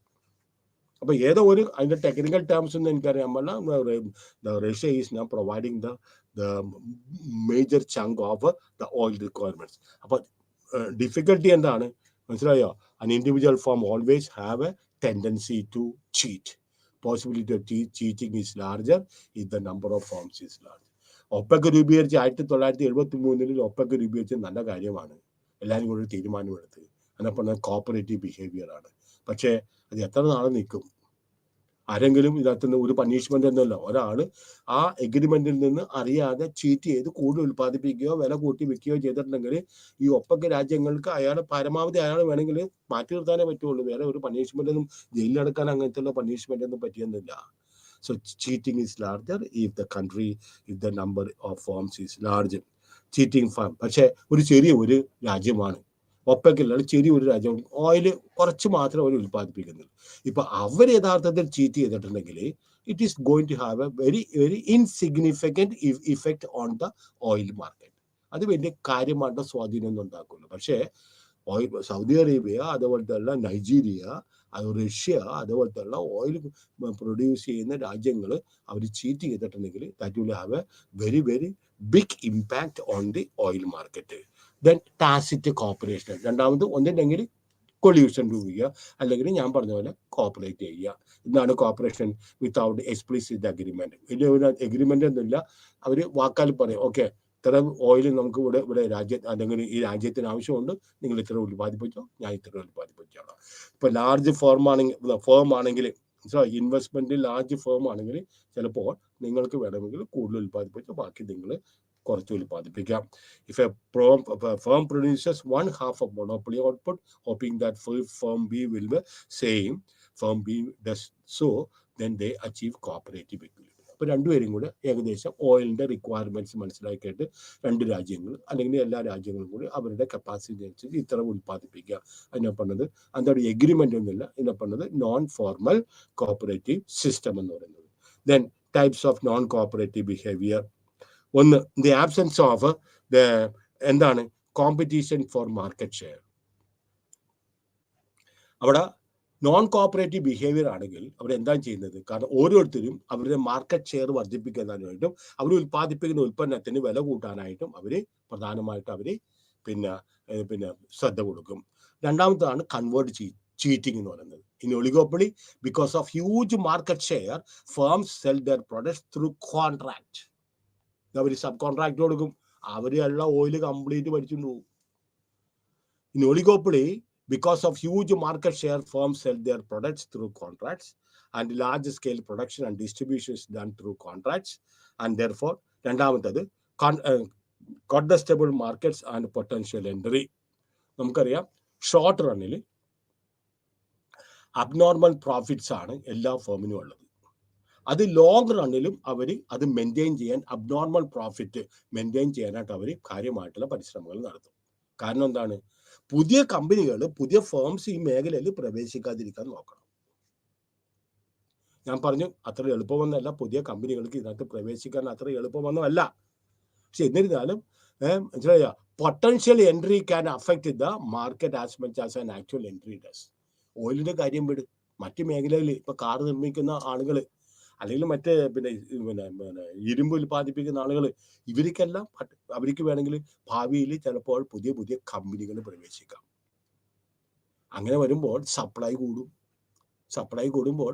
അപ്പൊ ഏതോ ഒരു അതിന്റെ ടെക്നിക്കൽ ടേംസ് ഒന്നും എനിക്കറിയാൻ പാടില്ല. Russia is now providing the major chunk of the oil requirements. അപ്പൊ ഡിഫിക്കൽട്ടി എന്താണ് മനസ്സിലായോ? an individual firm always have a tendency to cheat. Possibility of cheating is larger if the number of firms is larger. OPEC രൂപീകരിച്ച് 1973 ഒപെക് രൂപീകരിച്ച് നല്ല കാര്യമാണ്, എല്ലാവരും കൂടി തീരുമാനമെടുത്ത്. അതിനപ്പം കോപ്പറേറ്റീവ് ബിഹേവിയർ ആണ്. പക്ഷേ അത് എത്ര നാളെ നിൽക്കും? ആരെങ്കിലും ഇതിനകത്തുനിന്ന് ഒരു പണിഷ്മെന്റ് ഒന്നുമല്ല. ഒരാൾ ആ എഗ്രിമെന്റിൽ നിന്ന് അറിയാതെ ചീറ്റ് ചെയ്ത് കൂടുതൽ ഉൽപ്പാദിപ്പിക്കുകയോ വില കൂട്ടി വിൽക്കുകയോ ചെയ്തിട്ടുണ്ടെങ്കിൽ ഈ ഒപ്പക് രാജ്യങ്ങൾക്ക് പരമാവധി അയാൾ വേണമെങ്കിൽ മാറ്റി നിർത്താനേ പറ്റുള്ളൂ. വേറെ ഒരു പണിഷ്മെന്റ് ഒന്നും ജയിലിലടക്കാൻ അങ്ങനത്തെ പണിഷ്മെന്റ് ഒന്നും പറ്റിയൊന്നുമില്ല. So cheating is larger if the number of firms is larger. Cheating firm പക്ഷെ ഒരു രാജ്യമാണ് ഒപ്പക്കില്ല, ചെറിയൊരു രാജ്യം. ഓയിൽ കുറച്ച് മാത്രമേ അവർ ഉൽപ്പാദിപ്പിക്കുന്നുള്ളൂ. ഇപ്പൊ അവർ യഥാർത്ഥത്തിൽ ചീറ്റ് ചെയ്തിട്ടുണ്ടെങ്കിൽ it is going to have a very insignificant effect on the oil market. അത് വലിയ കാര്യമായിട്ട് സ്വാധീനം ഉണ്ടാക്കുള്ളൂ. പക്ഷേ സൗദി അറേബ്യ, അതുപോലത്തെ ഉള്ള നൈജീരിയ, റഷ്യ, അതുപോലത്തെ ഉള്ള ഓയിൽ പ്രൊഡ്യൂസ് ചെയ്യുന്ന രാജ്യങ്ങൾ അവർ ചീറ്റ് ചെയ്തിട്ടുണ്ടെങ്കിൽ that will have a very very big impact on the oil market. Then tacit cooperation. രണ്ടാമത് ഒന്നില്ലെങ്കിൽ കൊല്യൂഷൻ രൂപീകരിക്കുക, അല്ലെങ്കിൽ ഞാൻ പറഞ്ഞ പോലെ കോപ്പറേറ്റ് ചെയ്യുക. ഇതാണ് കോപ്പറേഷൻ വിത്തൗട്ട് എക്സ്പ്ലിസിറ്റ് അഗ്രിമെന്റ്. വലിയ ഒരു എഗ്രിമെന്റ് ഒന്നുമില്ല. അവർ വാക്കാൽ പറയും, ഓക്കെ ഇത്ര ഓയിൽ നമുക്ക് ഇവിടെ അല്ലെങ്കിൽ ഈ രാജ്യത്തിന് ആവശ്യമുണ്ട്, നിങ്ങൾ ഇത്ര ഉൽപ്പാദിപ്പിച്ചോ, ഞാൻ ഇത്ര ഉൽപ്പാദിപ്പിച്ചോളാം. ഇപ്പൊ ലാർജ് ഫേം ആണെങ്കിൽ ഇൻവെസ്റ്റ്മെന്റ് ലാർജ് ഫേം ആണെങ്കിൽ ചിലപ്പോൾ നിങ്ങൾക്ക് വേണമെങ്കിൽ കൂടുതൽ ഉൽപ്പാദിപ്പിച്ചോ, ബാക്കി നിങ്ങൾ കുറച്ച് ഉൽപ്പാദിപ്പിക്കാം. If a firm produces 1/2 of monopoly output, hoping that firm B will be same, firm B does so, then they achieve cooperative equilibrium. അപ്പൊ രണ്ടുപേരും കൂടെ ഏകദേശം ഓയിലിന്റെ റിക്വയർമെന്റ്സ് മനസ്സിലാക്കിയിട്ട് രണ്ട് രാജ്യങ്ങൾ അല്ലെങ്കിൽ എല്ലാ രാജ്യങ്ങളും കൂടി അവരുടെ കപ്പാസിറ്റി അനുസരിച്ച് ഇത്ര ഉൽപ്പാദിപ്പിക്കുക. അതിനെ പറഞ്ഞത് എന്താണ് എഗ്രിമെന്റ് ഒന്നുമില്ല. ഇതിനെ പറഞ്ഞത് നോൺ ഫോർമൽ കോപ്പറേറ്റീവ് സിസ്റ്റം എന്ന് പറയുന്നത്. Then types of non cooperative behaviour. ഒന്ന്, ദി ആബ്സെൻസ് ഓഫ് എന്താണ് കോമ്പറ്റീഷൻ ഫോർ മാർക്കറ്റ് ഷെയർ. അവിടെ നോൺ കോപ്പറേറ്റീവ് ബിഹേവിയർ ആണെങ്കിൽ അവരെന്താണ് ചെയ്യുന്നത്? കാരണം ഓരോരുത്തരും അവരുടെ മാർക്കറ്റ് ഷെയർ വർദ്ധിപ്പിക്കാനായിട്ടും അവർ ഉൽപ്പാദിപ്പിക്കുന്ന ഉൽപ്പന്നത്തിന് വില കൂട്ടാനായിട്ടും അവർ പ്രധാനമായിട്ടും അവർ പിന്നെ ശ്രദ്ധ കൊടുക്കും. രണ്ടാമതാണ് കൺവേർട്ട് ചീറ്റിംഗ് എന്ന് പറയുന്നത്. In oligopoly, because of huge market share, firms sell their products through contract. അവർ സബ് കോൺട്രാക്ട് കൊടുക്കും, അവർ ഉള്ള ഓയിൽ കംപ്ലീറ്റ് പഠിച്ചുകൊണ്ട് പോകും. In oligopoly, because of huge market share, firms sell their products through contracts, and large scale production and distribution is done through contracts, and therefore രണ്ടാമത്തത് contestable markets and potential entry. നമുക്കറിയാം ഷോർട്ട് റണ്ണിൽ അബ്നോർമൽ പ്രോഫിറ്റ്സ് ആണ് എല്ലാ ഫേമിനും ഉള്ളത്. അത് ലോങ് റണ്ണിലും അവർ അത് മെയിൻറ്റെയിൻ ചെയ്യാൻ, അബ്നോർമൽ പ്രോഫിറ്റ് മെയിൻറ്റെയിൻ ചെയ്യാനായിട്ട് അവർ കാര്യമായിട്ടുള്ള പരിശ്രമങ്ങൾ നടത്തും. കാരണം എന്താണ്? പുതിയ കമ്പനികൾ, പുതിയ ഫേംസ് ഈ മേഖലയിൽ പ്രവേശിക്കാതിരിക്കാൻ നോക്കണം. ഞാൻ പറഞ്ഞു അത്ര എളുപ്പമൊന്നുമല്ല, പുതിയ കമ്പനികൾക്ക് ഇതിനകത്ത് പ്രവേശിക്കാൻ അത്ര എളുപ്പമൊന്നുമല്ല. പക്ഷെ എന്നിരുന്നാലും മനസ്സിലായ, potential entry can affect the market as much as an actual entry does. ഓയിലിന്റെ കാര്യം വിട്, മറ്റു മേഖലയിൽ ഇപ്പൊ കാർ നിർമ്മിക്കുന്ന ആളുകൾ, അല്ലെങ്കിൽ മറ്റ് ഇരുമ്പ് ഉൽപ്പാദിപ്പിക്കുന്ന ആളുകൾ, ഇവർക്കെല്ലാം അവർക്ക് വേണമെങ്കിൽ ഭാവിയിൽ ചിലപ്പോൾ പുതിയ പുതിയ കമ്പനികൾ പ്രവേശിക്കാം. അങ്ങനെ വരുമ്പോൾ സപ്ലൈ കൂടും. സപ്ലൈ കൂടുമ്പോൾ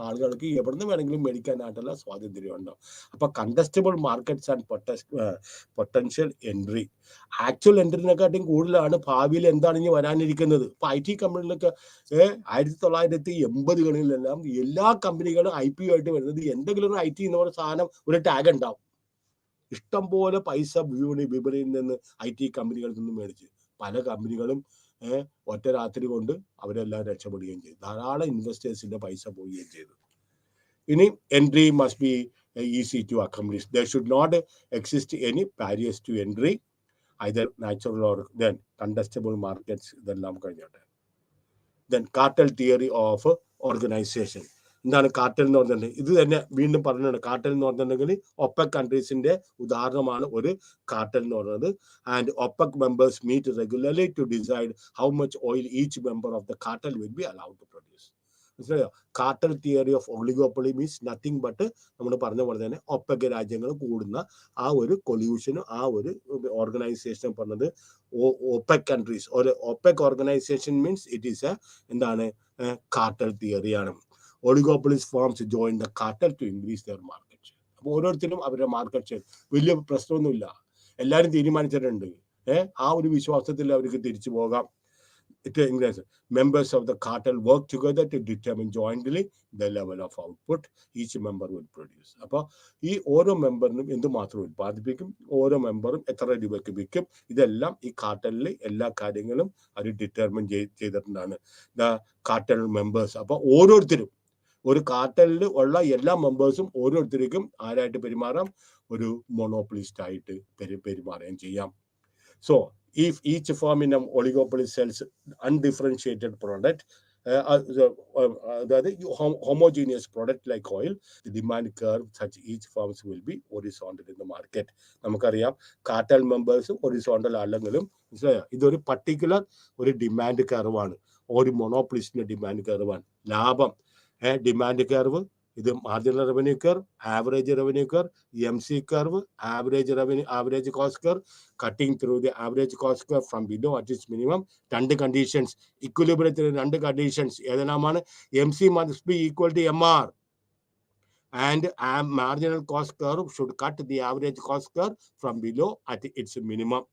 ആളുകൾക്ക് എവിടെ നിന്ന് വേണമെങ്കിലും മേടിക്കാനായിട്ടുള്ള സ്വാതന്ത്ര്യം ഉണ്ടാവും. അപ്പൊ contestable markets and potential entry, actual എൻട്രിനെക്കാട്ടും കൂടുതലാണ് ഭാവിയിൽ എന്താണ് ഇനി വരാനിരിക്കുന്നത്. ഇപ്പൊ IT കമ്പനികളൊക്കെ 1980-കളിലെല്ലാം എല്ലാ കമ്പനികളും IPO ആയിട്ട് വരുന്നത് എന്തെങ്കിലും ഒരു IT എന്ന് പറയുന്ന സാധനം, ഒരു ടാഗ് ഉണ്ടാവും. ഇഷ്ടംപോലെ പൈസ വിപണിയിൽ നിന്ന് IT കമ്പനികളിൽ നിന്ന് മേടിച്ച് പല കമ്പനികളും ഒറ്റ രാത്രി കൊണ്ട് അവരെല്ലാം രക്ഷപ്പെടുകയും ചെയ്തു. ധാരാളം ഇൻവെസ്റ്റേഴ്സിന്റെ പൈസ പോവുകയും ചെയ്തു. ഇനി entry must be easy to accomplish. There should not exist any barriers to entry, either natural or then contestable markets. ഇതെല്ലാം കഴിഞ്ഞോട്ടെ. Then cartel theory of organisation. എന്താണ് കാർട്ടൽ എന്ന് പറഞ്ഞിട്ടുണ്ടെങ്കിൽ? ഇത് തന്നെ വീണ്ടും പറഞ്ഞിട്ടുണ്ട്. കാർട്ടൽ എന്ന് പറഞ്ഞിട്ടുണ്ടെങ്കിൽ ഒപെക് കൺട്രീസിന്റെ ഉദാഹരണമാണ് ഒരു കാർട്ടൽ എന്ന് പറയുന്നത്. And OPEC members meet regularly to decide how much oil each member of the cartel will be allowed to produce. മനസ്സിലായോ? Cartel theory of oligopoly means nothing but നമ്മൾ പറഞ്ഞ പോലെ തന്നെ ഒപെക് രാജ്യങ്ങൾ കൂടുന്ന ആ ഒരു കൊല്യൂഷനും ആ ഒരു ഓർഗനൈസേഷൻ പറഞ്ഞത് ഒപെക് കൺട്രീസ്. ഒരു OPEC organisation means it is എന്താണ്? Cartel തിയറിയാണ്. Oligopolies firms join the cartel to increase their market share. അപ്പോൾ ഓരോരുത്തരും അവരുടെ മാർക്കറ്റ് ഷെയർ, വലിയ പ്രശ്നമൊന്നുമില്ല, എല്ലാവരും തീരുമാനിച്ചിട്ടുണ്ട്. ആ ഒരു വിശ്വാസത്തിൽ അവർക്ക് തിരിച്ചു പോകാം. Members of the cartel work together to determine jointly the level of output each member will produce. അപ്പോൾ ഈ ഓരോ മെമ്പറിനും എന്തുമാത്രം ഉത്പാദിപ്പിക്കും, ഓരോ മെമ്പറും എത്ര രൂപയ്ക്ക് വിൽക്കും, ഇതെല്ലാം ഈ കാർട്ടലിൽ എല്ലാ കാര്യങ്ങളും അവർ ഡിറ്റർമിൻ ചെയ്തിട്ടുണ്ടാണ്. The cartel members. അപ്പോൾ ഓരോരുത്തരും, ഒരു കാർട്ടലിൽ ഉള്ള എല്ലാ മെമ്പേഴ്സും ഓരോരുത്തർക്കും ആരായിട്ട് പെരുമാറാം? ഒരു മോണോപ്പൊളിസ്റ്റ് ആയിട്ട് പെരുമാറുകയും ചെയ്യാം. So if each firm in an oligopoly sells undifferentiated product, that homogeneous product like oil, the demand curve such each firms will be horizontal in the market. നമുക്കറിയാം കാർട്ടൽ മെമ്പേഴ്സും ഹൊറിസോണ്ടൽ അല്ലെങ്കിലും ഇതൊരു പർട്ടിക്കുലർ ഒരു ഡിമാൻഡ് കർവാണ്, ഒരു മോണോപ്പൊളിസ്റ്റിന്റെ ഡിമാൻഡ് കർവാണ്. ലാഭം ഡിമാൻഡ് കർവ്, ഇത് marginal revenue curve, average revenue curve, MC curve, average cost curve, cutting through the average cost curve from below at its minimum. രണ്ട് കണ്ടീഷൻസ്, ഇക്വിലിബ്രിയത്തിന് രണ്ട് conditions ഏതെല്ലാമാണ്? MC must be equal to MR and marginal cost curve should cut the average cost curve from below at its minimum.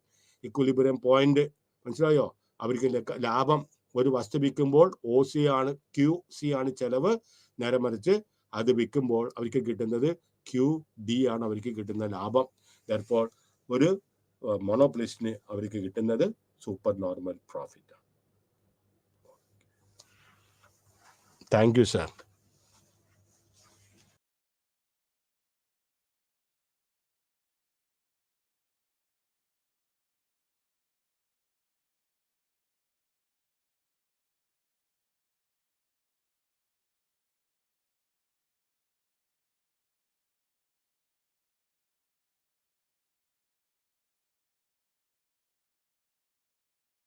Equilibrium point മനസ്സിലായോ? അവർക്ക് ലാഭം, ഒരു വസ്തു വിൽക്കുമ്പോൾ OC ആണ്, QC ആണ് ചെലവ്, നേരെ മറിച്ച് അത് വിൽക്കുമ്പോൾ അവർക്ക് കിട്ടുന്നത് QD ആണ് അവർക്ക് കിട്ടുന്ന ലാഭം. Therefore ഒരു മോണോപ്പൊളിസ്റ്റിന് അവർക്ക് കിട്ടുന്നത് super normal profit. Thank you sir.